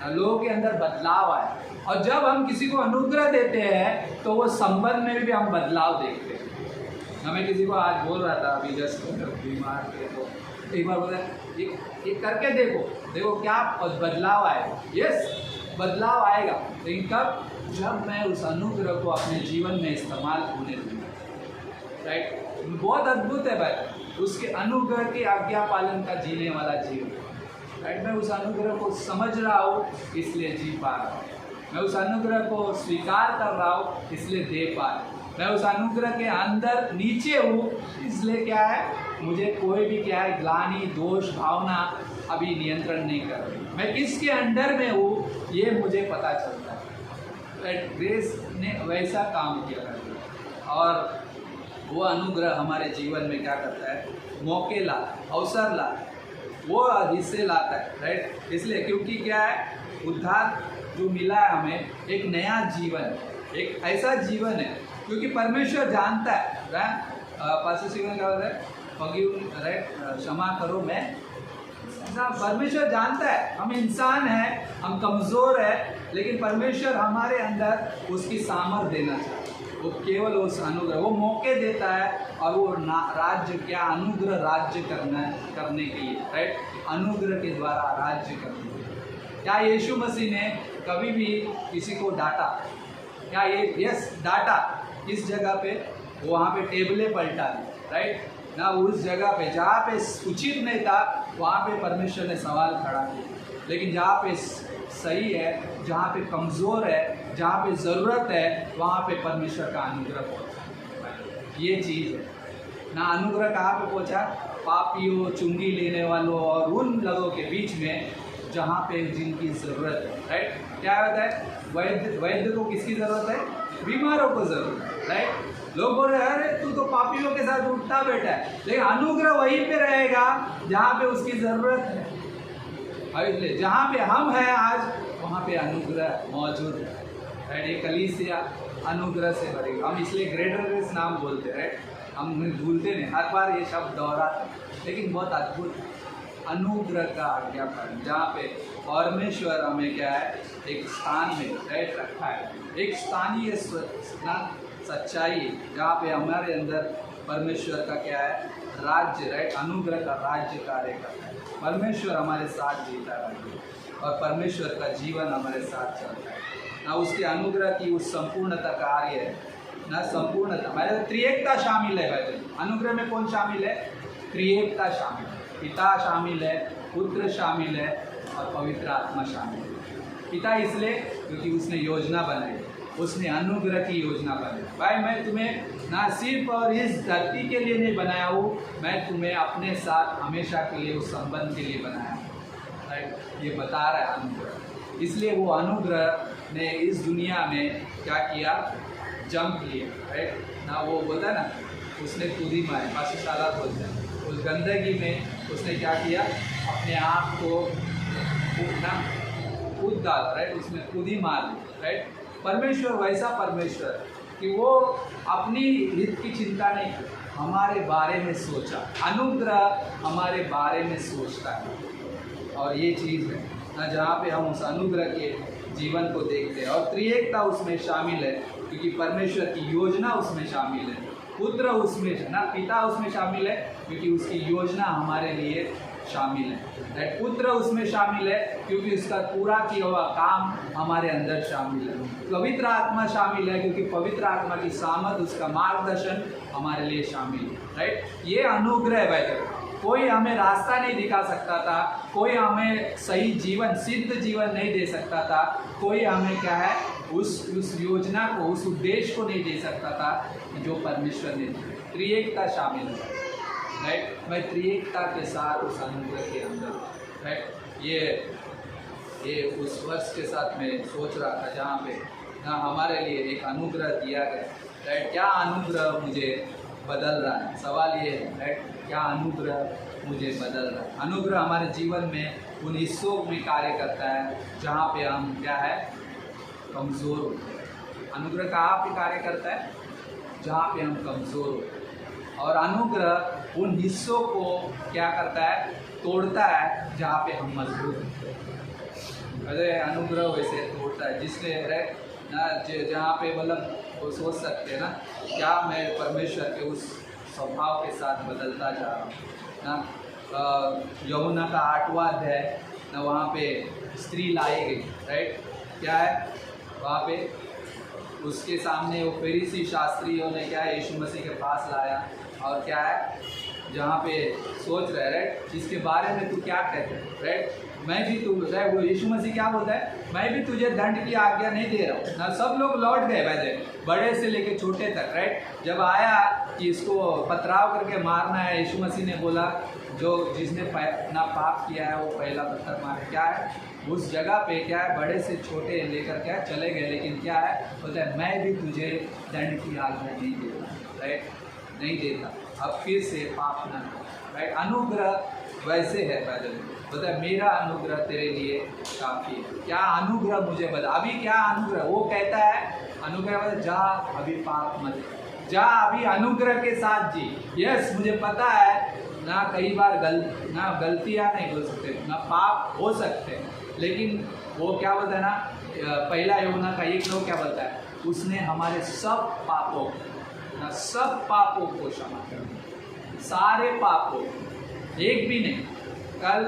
लोगों के अंदर बदलाव आया। और जब हम किसी को अनुग्रह देते हैं तो वो संबंध में भी हम बदलाव देखते हैं। हमें किसी को आज बोल रहा था, अभी जस्ट बीमार थे, तो एक बार बोला ये करके देखो क्या बदलाव आएगा। यस, बदलाव आएगा, लेकिन कब, जब मैं उस अनुग्रह को अपने जीवन में इस्तेमाल होने दूँगा, राइट। बहुत अद्भुत है भाई, उसके अनुग्रह के आज्ञा पालन का जीने वाला जीवन, राइट। मैं उस अनुग्रह को समझ रहा हूँ, इसलिए जी पा रहा हूँ। मैं उस अनुग्रह को स्वीकार कर रहा हूँ, इसलिए दे पा रहा हूँ। मैं उस अनुग्रह के अंदर नीचे हूँ, इसलिए क्या है, मुझे कोई भी क्या है ग्लानि, दोष, भावना अभी नियंत्रण नहीं कर रही। मैं किसके अंडर में हूँ ये मुझे पता चलता है। ग्रेस ने वैसा काम किया है, और वो अनुग्रह हमारे जीवन में क्या करता है, मौके लाता है, अवसर लाता है, वो हिस्से लाता है, राइट। इसलिए क्योंकि क्या है, उद्धार जो मिला है हमें, एक नया जीवन, एक ऐसा जीवन है, क्योंकि परमेश्वर जानता है, पास्टर सिंह क्या होता है, फॉरगिव, राइट, क्षमा करो। मैं परमेश्वर जानता है हम इंसान हैं, हम कमज़ोर हैं, लेकिन परमेश्वर हमारे अंदर उसकी सामर्थ देना चाहता है। वो केवल उस अनुग्रह, वो मौके देता है, और वो राज्य, क्या अनुग्रह राज्य करने के लिए, राइट, अनुग्रह के द्वारा राज्य करने के लिए। क्या यीशु मसीह ने कभी भी किसी को डांटा? क्या ये यस डांटा? किस जगह पे? वहाँ पे टेबलें पलटा दी, राइट ना, उस जगह पे जहाँ पे उचित नहीं था वहाँ पे परमेश्वर ने सवाल खड़ा किया, लेकिन जहाँ पे सही है, जहाँ पे कमज़ोर है, जहाँ पे ज़रूरत है, वहाँ पे परमेश्वर का अनुग्रह पहुँचा। ये चीज़ है ना, अनुग्रह कहाँ पे पहुँचा? पापियों, चुंगी लेने वालों और उन लोगों के बीच में जहाँ पे जिनकी ज़रूरत है, राइट। क्या होता है, वैद्य को किसकी ज़रूरत है? बीमारों को ज़रूरत है, राइट। लोग बोल रहे हैं अरे तू तो पापियों के साथ उठता बैठा है, लेकिन अनुग्रह वहीं पे रहेगा जहाँ पे उसकी ज़रूरत है। इसलिए जहाँ पे हम हैं आज, वहाँ पे अनुग्रह मौजूद है, राइट। ये कलीसिया अनुग्रह से भरेगी। हम इसलिए ग्रेटर ग्रेस नाम बोलते हैं, राइट। हम भूलते नहीं, हर बार ये शब्द दोहराते, लेकिन बहुत अद्भुत अनुग्रह का आज्ञा पालन, जहाँ पे परमेश्वर हमें क्या है, एक स्थान में राइट रखा है, एक स्थानीय सच्चाई, जहाँ पे हमारे अंदर परमेश्वर का क्या है, राज्य, राइट, अनुग्रह का राज्य कार्य करता है। परमेश्वर हमारे साथ जीता है और परमेश्वर का जीवन हमारे साथ चलता है ना। उसके अनुग्रह की उस संपूर्णता कार्य है ना, संपूर्णता मतलब त्रिएकता शामिल है भाई। अनुग्रह में कौन शामिल है? त्रिएकता शामिल है, पिता शामिल है, पुत्र शामिल है और पवित्र आत्मा शामिल है। पिता इसलिए क्योंकि उसने योजना बनाई, उसने अनुग्रह की योजना बनाई। भाई मैं तुम्हें ना सिर्फ और इस धरती के लिए नहीं बनाया हूँ, मैं तुम्हें अपने साथ हमेशा के लिए उस संबंध के लिए बनाया हूँ, राइट। ये बता रहा है अनुग्रह। इसलिए वो अनुग्रह ने इस दुनिया में क्या किया, जंप लिया, राइट ना, वो बोलता है ना, उसने कूदी मारी, पाशशाला बोलते हैं, उस गंदगी में उसने क्या किया, अपने आप को कूद डाला, राइट, उसमें कूदी मार दी, राइट। परमेश्वर वैसा परमेश्वर कि वो अपनी हित की चिंता नहीं की, हमारे बारे में सोचा, अनुग्रह हमारे बारे में सोचता है। और ये चीज़ है ना जहाँ पे हम उस अनुग्रह के जीवन को देखते हैं, और त्रिएकता उसमें शामिल है क्योंकि परमेश्वर की योजना उसमें शामिल है, पुत्र उसमें ना, पिता उसमें शामिल है क्योंकि उसकी योजना हमारे लिए शामिल है, पुत्र उसमें शामिल है क्योंकि उसका पूरा किया हुआ काम हमारे अंदर शामिल है, पवित्र आत्मा शामिल है क्योंकि पवित्र आत्मा की सामर्थ, उसका मार्गदर्शन हमारे लिए शामिल है, राइट। ये अनुग्रह है। कोई हमें रास्ता नहीं दिखा सकता था, कोई हमें सही जीवन, सिद्ध जीवन नहीं दे सकता था, कोई हमें क्या है उस योजना को, उस उद्देश्य को नहीं दे सकता था जो परमेश्वर ने दिया। त्रिएकता शामिल है, राइट। मैं त्रिएकता के साथ उस अनुग्रह के अंदर, राइट। ये उस वर्ष के साथ मैं सोच रहा था जहाँ पे ना हमारे लिए एक अनुग्रह दिया गया, राइट। क्या अनुग्रह मुझे बदल रहा है, सवाल ये है, राइट, क्या अनुग्रह मुझे बदल रहा है। अनुग्रह हमारे जीवन में उन हिस्सों में कार्य करता है जहाँ पे हम क्या है कमज़ोर होते हैं। अनुग्रह कहाँ पे कार्य करता है, जहाँ पे हम कमज़ोर होते हैं, और अनुग्रह उन हिस्सों को क्या करता है, तोड़ता है जहाँ पे हम मजबूत होते हैं। अरे अनुग्रह वैसे तोड़ता है जिसने ना जहाँ पे मतलब वो सोच सकते हैं ना, क्या मैं परमेश्वर के उस स्वभाव के साथ बदलता जा रहा हूँ ना। यमुना का 8वां अध्याय ना, वहाँ पे स्त्री लाई गई, राइट। क्या है वहाँ पे उसके सामने वो फरीसी शास्त्रियों ने क्या है यीशु मसीह के पास लाया, और क्या है जहाँ पे सोच रहे, राइट, इसके बारे में तू क्या कहते हैं, राइट। मैं भी तू, राइट, वो यीशु मसीह क्या बोलता है, मैं भी तुझे दंड की आज्ञा नहीं दे रहा हूँ ना। सब लोग लौट गए वैसे, बड़े से लेके छोटे तक, राइट। जब आया कि इसको पथराव करके मारना है, यीशु मसीह ने बोला जो जिसने अपना पाप किया है वो पहला पत्थर मारे। क्या है उस जगह पे, क्या है बड़े से छोटे लेकर क्या चले गए, लेकिन क्या है बोलता है मैं भी तुझे दंड की आज्ञा नहीं देता, राइट, नहीं देता, अब फिर से पाप न कर, राइट। अनुग्रह वैसे है पैदल, बोलता है मेरा अनुग्रह तेरे लिए काफ़ी है। क्या अनुग्रह मुझे बता, अभी क्या अनुग्रह, वो कहता है अनुग्रह मतलब जा अभी पाप मत, जा अभी अनुग्रह के साथ जी। यस, मुझे पता है ना कई बार गलतियाँ नहीं हो सकते ना, पाप हो सकते हैं, लेकिन वो क्या बोलता है ना, पहला यूहन्ना का 1:9 क्या बोलता है, उसने हमारे सब पापों को क्षमा कर दिया, सारे पापों, एक भी नहीं, कल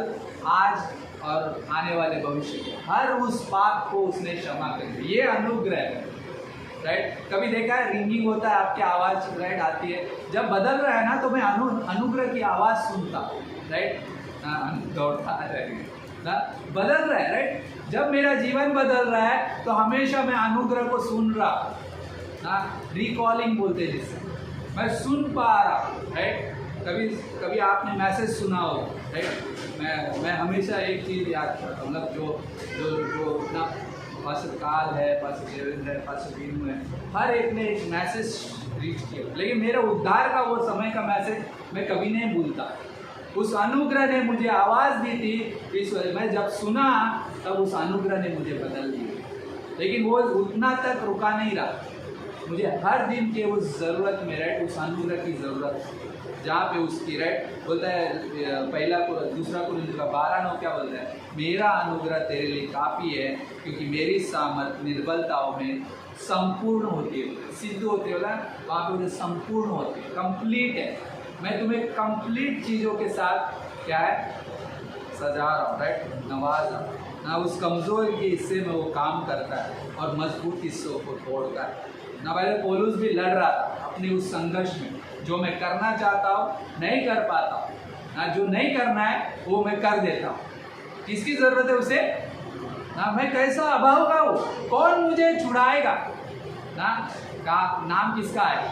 आज और आने वाले भविष्य के हर उस पाप को उसने क्षमा कर दिया। ये अनुग्रह है, राइट। कभी देखा है रिंगिंग होता है, आपकी आवाज़, राइट, आती है, जब बदल रहा है ना तो मैं अनुग्रह की आवाज़ सुनता, राइट, दौड़ता ना, बदल रहा है, राइट। जब मेरा जीवन बदल रहा है तो हमेशा मैं अनुग्रह को सुन रहा ना, रिकॉलिंग बोलते हैं जिससे, मैं सुन पा रहा, राइट। कभी आपने मैसेज सुना हो, राइट, मैं हमेशा एक चीज़ याद करता हूँ, मतलब जो अपना पास्टर काल है, पास्टर देवेंद्र है, पास्टर बीनू है, हर एक ने एक मैसेज रीच किया, लेकिन मेरे उद्धार का वो समय का मैसेज मैं कभी नहीं भूलता। उस अनुग्रह ने मुझे आवाज़ दी थी, इस वजह मैं जब सुना तब उस अनुग्रह ने मुझे बदल दिया, लेकिन वो उतना तक रुका नहीं रहा, मुझे हर दिन के उस ज़रूरत में, राइट, उस अनुग्रह की ज़रूरत, जहाँ पे उसकी, राइट, बोलता है पहला को दूसरा को 12:9 क्या बोलता है, मेरा अनुग्रह तेरे लिए काफ़ी है क्योंकि मेरी सामर्थ निर्बलताओं में संपूर्ण होती है, सिद्ध होती है, वहाँ पे संपूर्ण होती है, कंप्लीट है। मैं तुम्हें कंप्लीट चीज़ों के साथ क्या है सजा रहा हूँ, राइट, नवाज रहा हूँ ना। उस कमज़ोर के हिस्से में वो काम करता है और मजबूत हिस्सों को तोड़ता है ना। भाई पौलुस भी लड़ रहा था अपने उस संघर्ष में, जो मैं करना चाहता हूँ नहीं कर पाता हूँ ना, जो नहीं करना है वो मैं कर देता हूँ। किसकी ज़रूरत है उसे ना, मैं कैसा अभाव का हूँ, कौन मुझे छुड़ाएगा ना, का नाम किसका है,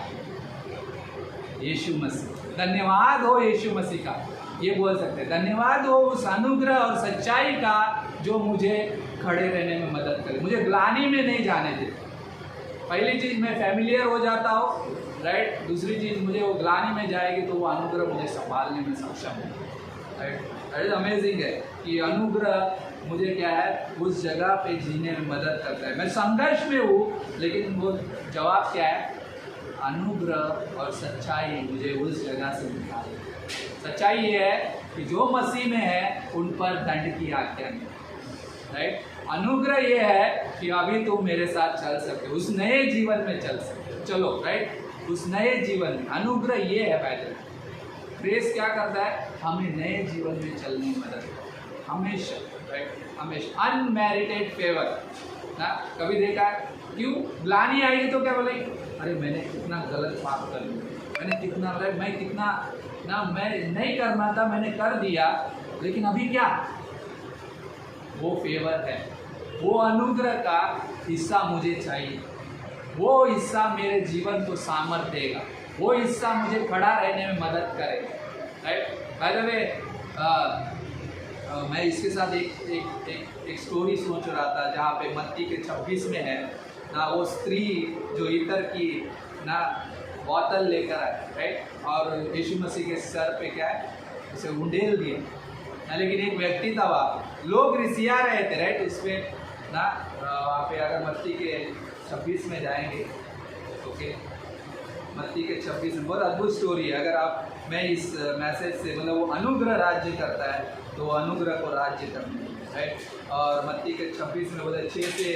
यीशु मसीह। धन्यवाद हो यीशु मसीह का, ये बोल सकते हैं, धन्यवाद हो उस अनुग्रह और सच्चाई का जो मुझे खड़े रहने में मदद करे, मुझे ग्लानि में नहीं जाने देते, पहली चीज़ मैं फैमिलियर हो जाता हूँ, राइट। दूसरी चीज़ मुझे वो ग्लानि में जाएगी तो वो अनुग्रह मुझे संभालने में सक्षम है, राइट। दैट इज अमेजिंग है कि अनुग्रह मुझे क्या है उस जगह पे जीने में मदद करता है। मैं संघर्ष में हूँ लेकिन वो जवाब क्या है, अनुग्रह और सच्चाई मुझे उस जगह से निकाले। सच्चाई ये है कि जो मसीह में है उन पर दंड की आज्ञा नहीं, राइट। अनुग्रह ये है कि अभी तुम मेरे साथ चल सकते हो, उस नए जीवन में चल सकते हो, चलो, राइट। उस नए जीवन में अनुग्रह ये है पैटर्न। ग्रेस क्या करता है, हमें नए जीवन में चलने में मदद करता है हमेशा, राइट, हमेशा। अनमेरिटेड फेवर ना, कभी देखा है क्यों ग्लानि आएगी तो क्या बोलेगी, अरे मैंने कितना गलत पाप कर लिया, मैंने कितना, मैं कितना ना, मैं नहीं करना था मैंने कर दिया, लेकिन अभी क्या, वो फेवर है, वो अनुग्रह का हिस्सा मुझे चाहिए, वो हिस्सा मेरे जीवन को सामर्थ्य देगा, वो हिस्सा मुझे खड़ा रहने में मदद करेगा, राइट। बाय द वे मैं इसके साथ एक स्टोरी सोच रहा था जहाँ पे मत्ती के 26 में है ना, वो स्त्री जो इतर की ना बोतल लेकर आए, राइट, और यीशु मसीह के सर पे क्या है उसे उंडेल दिए ना, लेकिन एक व्यक्ति था वहाँ, लोग रिसिया रहे थे, राइट। इसमें ना वहाँ पे अगर मत्ती के 26 में जाएंगे, ओके, मत्ती के 26 में बहुत अद्भुत स्टोरी है। अगर आप, मैं इस मैसेज से मतलब वो अनुग्रह राज्य करता है तो अनुग्रह को राज्य करना है, राइट। और मत्ती के 26 में बोले 6 से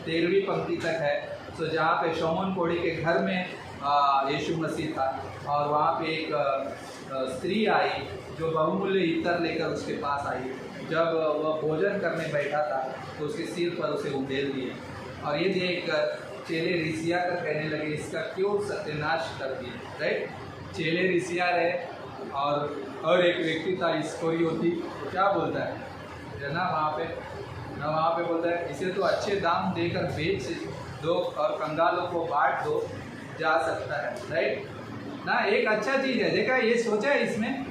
13वीं पंक्ति तक है, तो जहाँ पे शमौन कोढ़ी के घर में यीशु मसीह था और वहाँ पे एक स्त्री आई जो बहुमूल्य इत्र लेकर उसके पास आई। जब वह भोजन करने बैठा था तो उसके सिर पर उसे उंडेल दिए, और ये देख चेले रिसिया कर कहने लगे, इसका क्यों सत्यानाश कर दिए, राइट। चेले रिसिया रहे और एक व्यक्ति था इस्करियोती, तो क्या बोलता है ना वहाँ पे बोलता है, इसे तो अच्छे दाम देकर बेच दो और कंगालों को बांट दो, जा सकता है, राइट ना। एक अच्छा चीज़ है, देखा ये सोचा है इसमें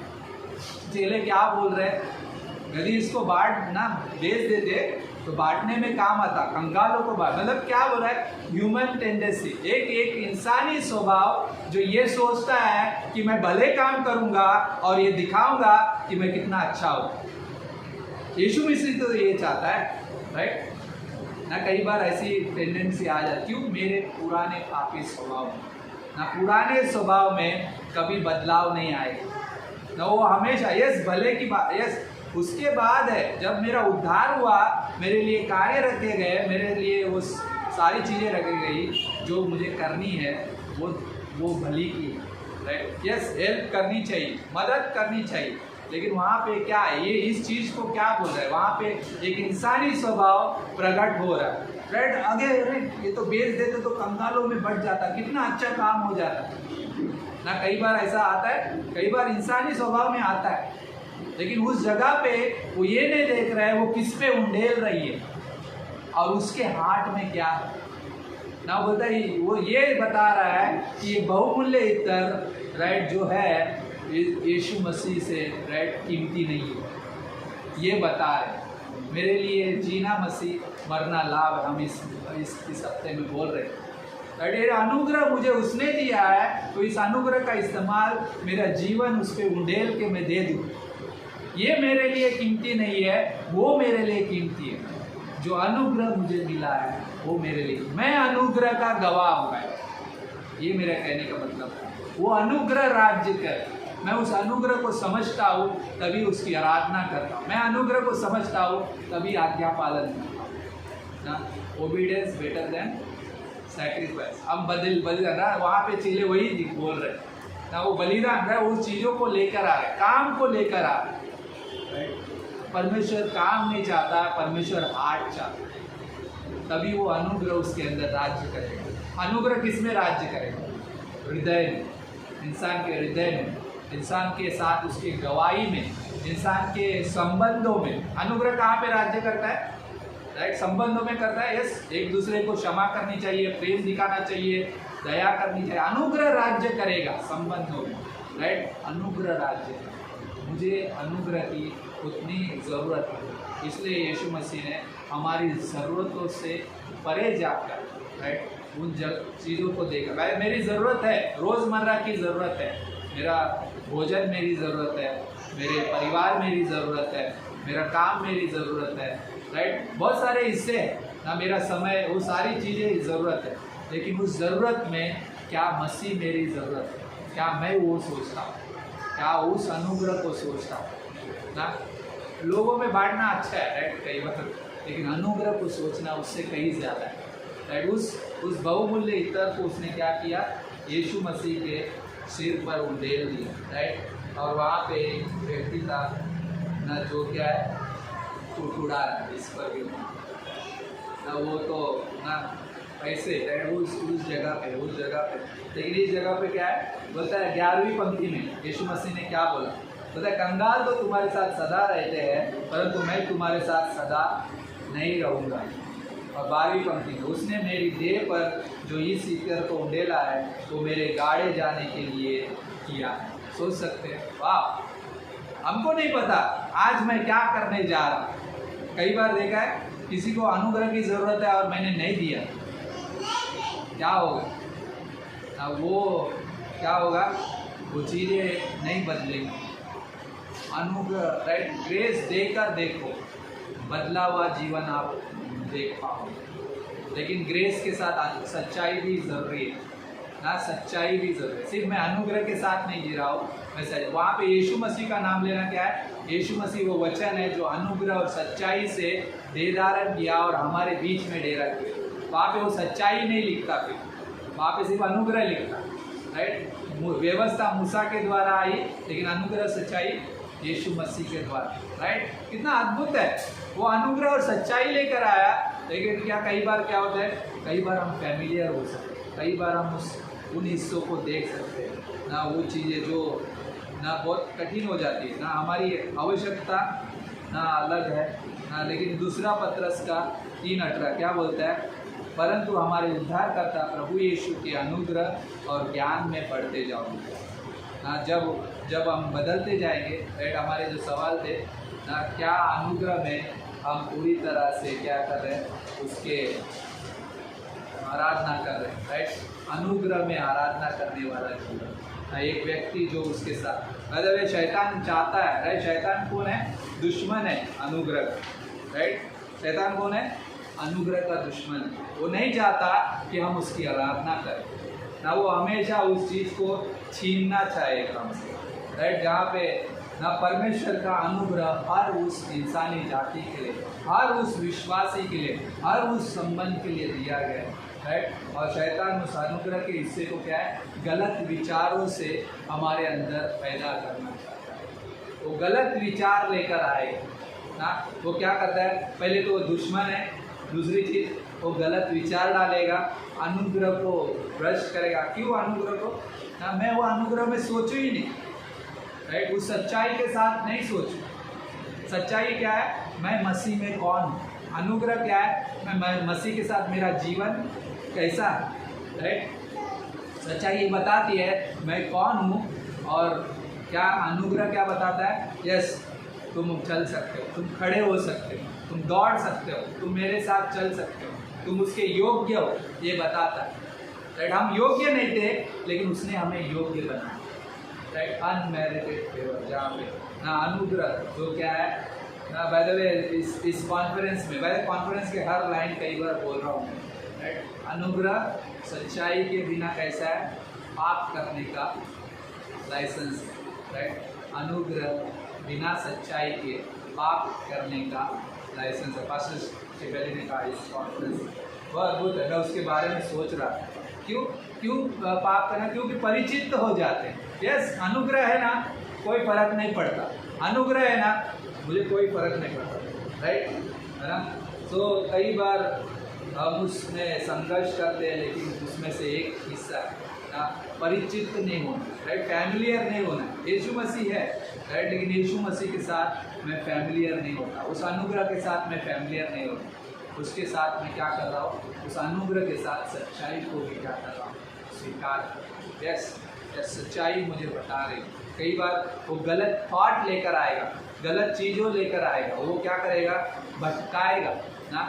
चेले क्या बोल रहे हैं, यदि इसको बांट ना बेच देते तो बांटने में काम आता, कंगालों को बांट, मतलब क्या बोल रहा है, ह्यूमन टेंडेंसी, एक इंसानी स्वभाव जो ये सोचता है कि मैं भले काम करूंगा और ये दिखाऊंगा कि मैं कितना अच्छा हूँ। यीशु मसीह तो ये चाहता है, राइट ना। कई बार ऐसी टेंडेंसी आ जाती, क्यों, मेरे पुराने पापी स्वभाव में ना, पुराने स्वभाव में कभी बदलाव नहीं आएगा ना, वो हमेशा यस भले की बात, यस उसके बाद है जब मेरा उद्धार हुआ, मेरे लिए कार्य रखे गए, मेरे लिए वो सारी चीज़ें रखी गई जो मुझे करनी है, वो भली की, राइट। यस हेल्प करनी चाहिए, मदद करनी चाहिए, लेकिन वहाँ पे क्या है, ये इस चीज़ को क्या बोल रहा है, वहाँ पे एक इंसानी स्वभाव प्रकट हो रहा है, राइट। आगे अरे ये तो बेच देते तो कंगालों में बढ़ जाता, कितना अच्छा काम हो जाता ना। कई बार ऐसा आता है, कई बार इंसानी स्वभाव में आता है, लेकिन उस जगह पे वो ये नहीं देख रहा है वो किस पे उंडेल रही है और उसके हार्ट में क्या है ना, बोलता है वो ये बता रहा है कि ये बहुमूल्य इत्र, राइट, जो है यीशु मसीह से, राइट, कीमती नहीं है। ये बता रहे मेरे लिए जीना मसीह, मरना लाभ है। हम इस हफ्ते में बोल रहे हैं, राइट। अनुग्रह मुझे उसने दिया है तो इस अनुग्रह का इस्तेमाल मेरा जीवन उस पर उंडेल के मैं दे दूँ। ये मेरे लिए कीमती नहीं है, वो मेरे लिए कीमती है। जो अनुग्रह मुझे मिला है वो मेरे लिए, मैं अनुग्रह का गवाह हूँ, ये मेरा कहने का मतलब है। वो अनुग्रह राज्य कर, मैं उस अनुग्रह को समझता हूँ तभी उसकी आराधना करता हूँ, मैं अनुग्रह को समझता हूँ तभी आज्ञा पालन करता हूँ ना। Obedience better than sacrifice. अब बलिदान ना, वहाँ पे चीज़ें वही बोल रहे ना, वो बलिदान है, उस चीज़ों को लेकर आ रहे, काम को लेकर आ रहे। परमेश्वर काम नहीं चाहता, परमेश्वर हार्ट चाहता है, तभी वो अनुग्रह उसके अंदर राज्य करेगा। अनुग्रह किस में राज्य करेगा? हृदय में, इंसान के हृदय में, इंसान के साथ उसकी गवाही में, इंसान के संबंधों में। अनुग्रह कहाँ पे राज्य करता है? राइट, संबंधों में करता है। यस, एक दूसरे को क्षमा करनी चाहिए, प्रेम दिखाना चाहिए, दया करनी चाहिए। अनुग्रह राज्य करेगा संबंधों में, राइट। अनुग्रह राज्य, मुझे अनुग्रह की उतनी ज़रूरत है, इसलिए यीशु मसीह ने हमारी ज़रूरतों से परे जाकर, राइट, उन चीज़ों को देखा। भाई मेरी ज़रूरत है, रोज़मर्रा की ज़रूरत है, मेरा भोजन मेरी ज़रूरत है, मेरे परिवार मेरी ज़रूरत है, मेरा काम मेरी ज़रूरत है, राइट। बहुत सारे हिस्से हैं ना, मेरा समय, वो सारी चीज़ें ज़रूरत है। लेकिन उस ज़रूरत में क्या मसीह मेरी ज़रूरत है, क्या मैं वो सोचता हूँ, क्या उस अनुग्रह को सोचता हूँ ना। लोगों में बांटना अच्छा है, राइट, कई बार, लेकिन अनुग्रह को सोचना उससे कहीं ज़्यादा है, राइट। उस बहुमूल्य इतर को उसने क्या किया, यीशु मसीह के सिर पर उंडेल दिया, राइट। और वहाँ पे एक व्यक्ति था ना, जो क्या है, टुकड़ा है इस पर भी ना, वो तो ना ऐसे, राइट, उस जगह पे, लेकिन इस जगह पे क्या है, बोलता है 11वीं पंक्ति में यीशु मसीह ने क्या बोला, बोलता है कंगाल तो तुम्हारे साथ सदा रहते हैं, परंतु मैं तुम्हारे साथ सदा नहीं रहूँगा। और 12वीं पंक्ति में, उसने मेरी देह पर जो इस इतर को उंडेला है वो मेरे गाड़े जाने के लिए किया है। सोच सकते हैं, वाह, हमको नहीं पता आज मैं क्या करने जा रहा हूँ। कई बार देखा है किसी को अनुग्रह की ज़रूरत है और मैंने नहीं दिया, क्या होगा ना, वो क्या होगा, वो चीज़ें नहीं बदलेंगी। अनुग्रह, राइट, ग्रेस देकर देखो, बदला हुआ जीवन आप देख पाओगे। लेकिन ग्रेस के साथ सच्चाई भी ज़रूरी है ना, सच्चाई भी ज़रूरी है। सिर्फ मैं अनुग्रह के साथ नहीं जी रहा हूँ, मैं सच, वहाँ पे यीशु मसीह का नाम लेना क्या है, यीशु मसीह वो वचन है जो अनुग्रह और सच्चाई से देह धारण किया और हमारे बीच में डेरा किया। वहाँ पे वो सच्चाई नहीं लिखता, फिर वहाँ पे सिर्फ अनुग्रह लिखता, राइट। व्यवस्था मूसा के द्वारा आई, लेकिन अनुग्रह सच्चाई यीशु मसीह के द्वारा, राइट। कितना अद्भुत है, वो अनुग्रह और सच्चाई लेकर आया। लेकिन क्या कई बार क्या होता है, कई बार हम फैमिलियर हो सकते हैं, कई बार हम उन हिस्सों को देख सकते हैं ना, वो चीज़ें जो ना बहुत कठिन हो जाती है ना, हमारी आवश्यकता ना अलग है ना। लेकिन दूसरा पत्रस का 3:18 क्या बोलता है, परंतु हमारे उद्धारकर्ता प्रभु यीशु के अनुग्रह और ज्ञान में बढ़ते जाओगे ना। जब हम बदलते जाएंगे, राइट, हमारे जो सवाल थे ना, क्या अनुग्रह में हम पूरी तरह से क्या कर रहे हैं, उसके आराधना कर रहे हैं, राइट। अनुग्रह में आराधना करने वाला जीवन ना, एक व्यक्ति जो उसके साथ, मतलब शैतान चाहता है, राइट। शैतान कौन है, दुश्मन है अनुग्रह, राइट। शैतान कौन है, अनुग्रह का दुश्मन है। वो नहीं चाहता कि हम उसकी आराधना करें ना, वो हमेशा उस चीज़ को छीनना चाहेगा हमसे, राइट। जहाँ पे ना परमेश्वर का अनुग्रह हर उस इंसानी जाति के लिए, हर उस विश्वासी के लिए, हर उस संबंध के लिए दिया गया है, राइट। और शैतान उस अनुग्रह के हिस्से को क्या है, गलत विचारों से हमारे अंदर पैदा करना चाहता है। वो गलत विचार लेकर आए ना, वो क्या करता है, पहले तो वो दुश्मन है, दूसरी चीज़ वो गलत विचार डालेगा, अनुग्रह को भ्रष्ट करेगा। क्यों अनुग्रह को ना, मैं वो अनुग्रह में सोचूं ही नहीं, राइट। उस सच्चाई के साथ नहीं सोचूं। सच्चाई क्या है, मैं मसीह में कौन हूँ, अनुग्रह क्या है, मैं मसीह के साथ मेरा जीवन कैसा है, राइट। सच्चाई ये बताती है मैं कौन हूँ, और क्या अनुग्रह क्या बताता है, यस तुम चल सकते हो, तुम खड़े हो सकते हो, तुम दौड़ सकते हो, तुम मेरे साथ चल सकते हो, तुम उसके योग्य हो, ये बताता है, राइट। हम योग्य नहीं थे, लेकिन उसने हमें योग्य बनाया, राइट। अनमेरिटेड फेवर, जहाँ पे ना अनुग्रह जो क्या है ना, बाय द वे इस कॉन्फ्रेंस में, बाय द कॉन्फ्रेंस के हर लाइन कई बार बोल रहा हूँ, राइट। अनुग्रह सच्चाई के बिना कैसा है, पाप करने का लाइसेंस, राइट। अनुग्रह बिना सच्चाई के पाप करने का लाइसेंस है। पास्टर शिवली ने कहा इस कॉन्फ्रेंस में, बहुत अद्भुत है। मैं उसके बारे में सोच रहा था, क्यों पाप करना, क्योंकि परिचित हो जाते हैं। यस, अनुग्रह है ना, कोई फर्क नहीं पड़ता, अनुग्रह है ना, मुझे कोई फर्क नहीं पड़ता, राइट, है ना। तो कई बार हम उसमें संघर्ष करते हैं, लेकिन उसमें से एक हिस्सा ना परिचित नहीं होना, राइट, फैमिलियर नहीं होना। यीशु मसीह है, राइट, लेकिन यीशु मसीह के साथ मैं फैमिलियर नहीं होता, उस अनुग्रह के साथ मैं फैमिलियर नहीं होता। उसके साथ मैं क्या कर रहा हूँ, उस अनुग्रह के साथ सच्चाई को भी क्या कर रहा हूँ, स्वीकार। यस, सच्चाई मुझे बता रही। कई बार वो गलत थॉट लेकर आएगा, गलत चीज़ों लेकर आएगा, वो क्या करेगा, भटकाएगा ना।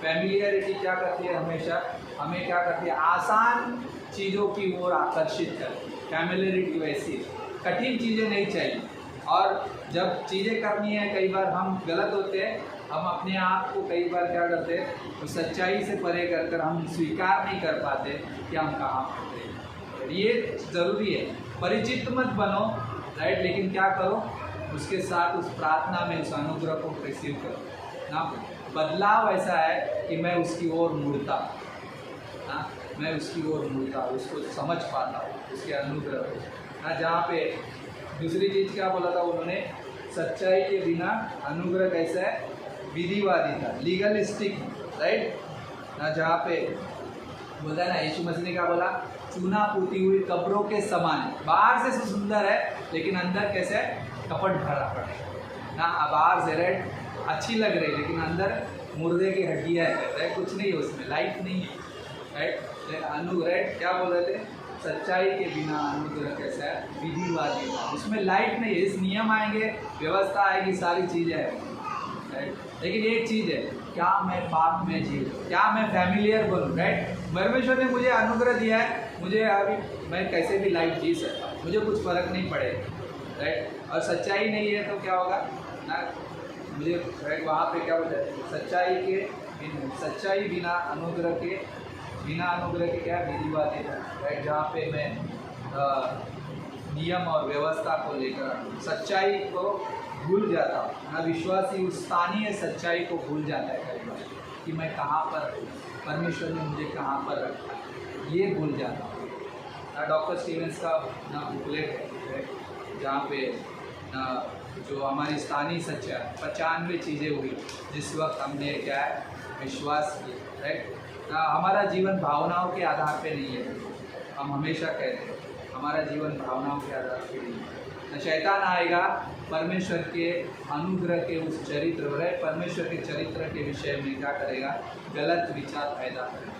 फैमिलियरिटी क्या करती है, हमेशा हमें क्या करती है, आसान चीज़ों की ओर आकर्षित करती है। फैमिलियरिटी वैसी कठिन चीज़ें नहीं चाहिए। और जब चीज़ें करनी है, कई बार हम गलत होते हैं, हम अपने आप को कई बार क्या करते हैं, तो सच्चाई से परे कर हम स्वीकार नहीं कर पाते कि हम कहाँ होते हैं। ये ज़रूरी है, परिचित मत बनो, राइट, लेकिन क्या करो, उसके साथ उस प्रार्थना में उस अनुग्रह को रिसीव करो ना। बदलाव ऐसा है कि मैं उसकी ओर मुड़ता ना, मैं उसकी ओर मुड़ता, उसको समझ पाता हूँ, उसके अनुग्रह ना। जहाँ पे दूसरी चीज़ क्या बोला था उन्होंने, सच्चाई के बिना अनुग्रह कैसा है, विधिवादी था, लीगलिस्टिक, राइट ना। जहाँ पे बोलता है ना, यीशु मसीह ने क्या बोला, चूना पूती हुई कब्रों के समान है। बाहर से सुंदर है लेकिन अंदर कैसे है, कपट भरा पड़ा ना। बाहर से राइट अच्छी लग रही है लेकिन अंदर मुर्दे की हड्डियाँ है, राइट, कुछ नहीं है उसमें, लाइफ नहीं है, राइट। राइट क्या बोल रहे थे, सच्चाई के बिना अनुग्रह कैसा है, विधिवादी, उसमें लाइफ नहीं है। इस नियम आएंगे, व्यवस्था आएगी, सारी चीज़ें हैं, राइट, लेकिन एक चीज़ है, क्या मैं पाप में जीऊँ, क्या मैं फैमिलियर बनूँ, राइट। परमेश्वर ने मुझे अनुग्रह दिया है, मुझे अभी मैं कैसे भी लाइफ जी सकता हूँ, मुझे कुछ फ़र्क नहीं पड़ेगा, राइट। और सच्चाई नहीं है तो क्या होगा ना, मुझे राइट वहाँ पे क्या बोलते हैं, सच्चाई बिना अनुग्रह के क्या, विधिवादी है, राइट। जहाँ पे मैं नियम और व्यवस्था को लेकर सच्चाई को भूल जाता हूँ ना। विश्वासी उस स्थानीय सच्चाई को भूल जाता है कई बार कि मैं कहाँ पर, परमेश्वर ने मुझे कहाँ पर रखा है, ये भूल जाता हूँ ना। डॉक्टर स्टीवेंस का ना बुकलेट है जहाँ पे ना जो हमारी स्थानीय सच्चाई 95 चीज़ें हुई जिस वक्त हमने क्या है, विश्वास किया, राइट ना। हमारा जीवन भावनाओं के आधार पे नहीं है, हम हमेशा कहते हैं हमारा जीवन भावनाओं के आधार पे नहीं है ना। शैतान आएगा परमेश्वर के अनुग्रह के उस चरित्र, राइट, परमेश्वर के चरित्र के विषय में क्या करेगा, गलत विचार पैदा करेगा,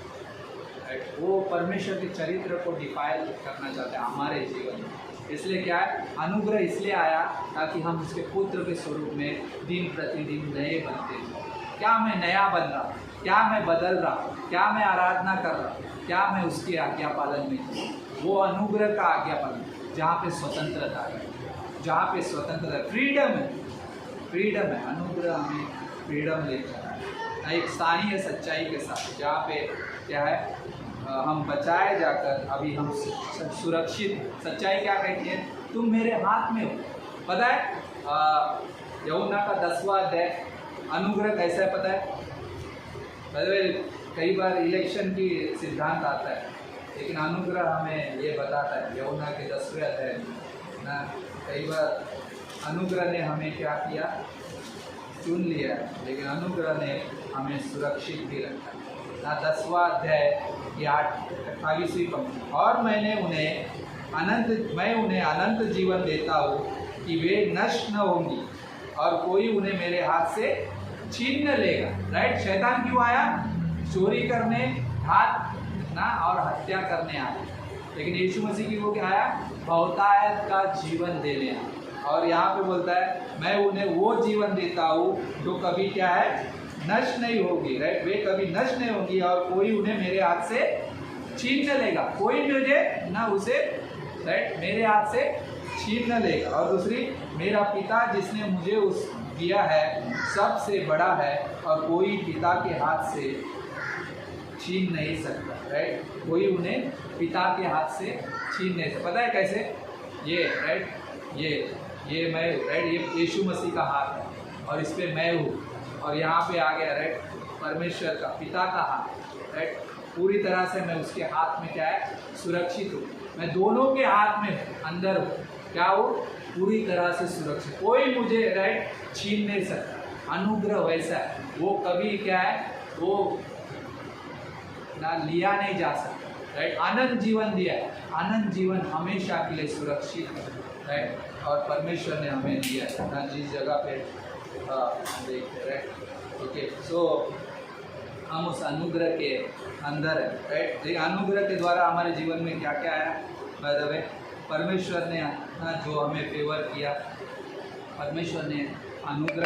राइट। वो परमेश्वर के चरित्र को डिफाइल करना चाहते हैं हमारे जीवन में। इसलिए क्या है, अनुग्रह इसलिए आया ताकि हम उसके पुत्र के स्वरूप में दिन प्रतिदिन नए बनते हैं। क्या मैं नया बन रहा, क्या मैं बदल रहा, क्या मैं आराधना कर रहा, क्या मैं उसकी आज्ञा पालन में हूँ, वो अनुग्रह का आज्ञा पालन, जहाँ पे स्वतंत्रता है, जहाँ पे स्वतंत्रता, फ्रीडम है। अनुग्रह हमें फ्रीडम लेकर है, एक स्थानीय सच्चाई के साथ, जहाँ पे क्या है, हम बचाए जाकर अभी हम सुरक्षित। सच्चाई क्या कहती है, तुम मेरे हाथ में हो। पता है यूहन्ना का 10वां अध्याय, अनुग्रह कैसा है पता है। कई बार इलेक्शन की सिद्धांत आता है लेकिन अनुग्रह हमें ये बताता है, यूहन्ना के 10वें अध्याय ना, कई बार अनुग्रह ने हमें क्या किया, चुन लिया, लेकिन अनुग्रह ने हमें सुरक्षित भी रखा ना। 10वां अध्याय की 28वीं पंक्ति, और मैं उन्हें अनंत जीवन देता हूँ कि वे नष्ट न होंगी और कोई उन्हें मेरे हाथ से छीन न लेगा, राइट। शैतान क्यों आया, चोरी करने, घात ना और हत्या करने आया, लेकिन यीशु मसीह की वो क्या आया, बहुतायत का जीवन देने आया। और यहाँ पे बोलता है मैं उन्हें वो जीवन देता हूँ जो कभी क्या है, नष्ट नहीं होगी, राइट, वे कभी नष्ट नहीं होगी और कोई उन्हें मेरे हाथ से छीन न लेगा, कोई मुझे ना उसे, राइट, मेरे हाथ से छीन न लेगा। और दूसरी, मेरा पिता जिसने मुझे उस दिया है सबसे बड़ा है और कोई पिता के हाथ से छीन नहीं सकता, राइट, कोई उन्हें पिता के हाथ से छीन नहीं सकता। पता है कैसे, ये राइट, ये मैं, राइट, ये यीशु मसीह का हाथ है और इस पर मैं हूँ, और यहाँ पे आ गया, राइट, परमेश्वर का, पिता का हाथ, राइट, पूरी तरह से मैं उसके हाथ में क्या है, सुरक्षित हूँ। मैं दोनों के हाथ में अंदर हूँ, क्या हो, पूरी तरह से सुरक्षित, कोई मुझे, राइट, छीन नहीं सकता। अनुग्रह वैसा है, वो कभी क्या है, वो ना लिया नहीं जा सकता, राइट। अनंत जीवन दिया है, अनंत जीवन हमेशा के लिए सुरक्षित है, राइट, और परमेश्वर ने हमें दिया है ना, जिस जगह पे देखते, राइट। ओके, सो हम उस अनुग्रह के अंदर है, राइट। अनुग्रह के द्वारा हमारे जीवन में क्या क्या आया, बाय द वे, परमेश्वर ने जो हमें फेवर किया, परमेश्वर ने अनुग्रह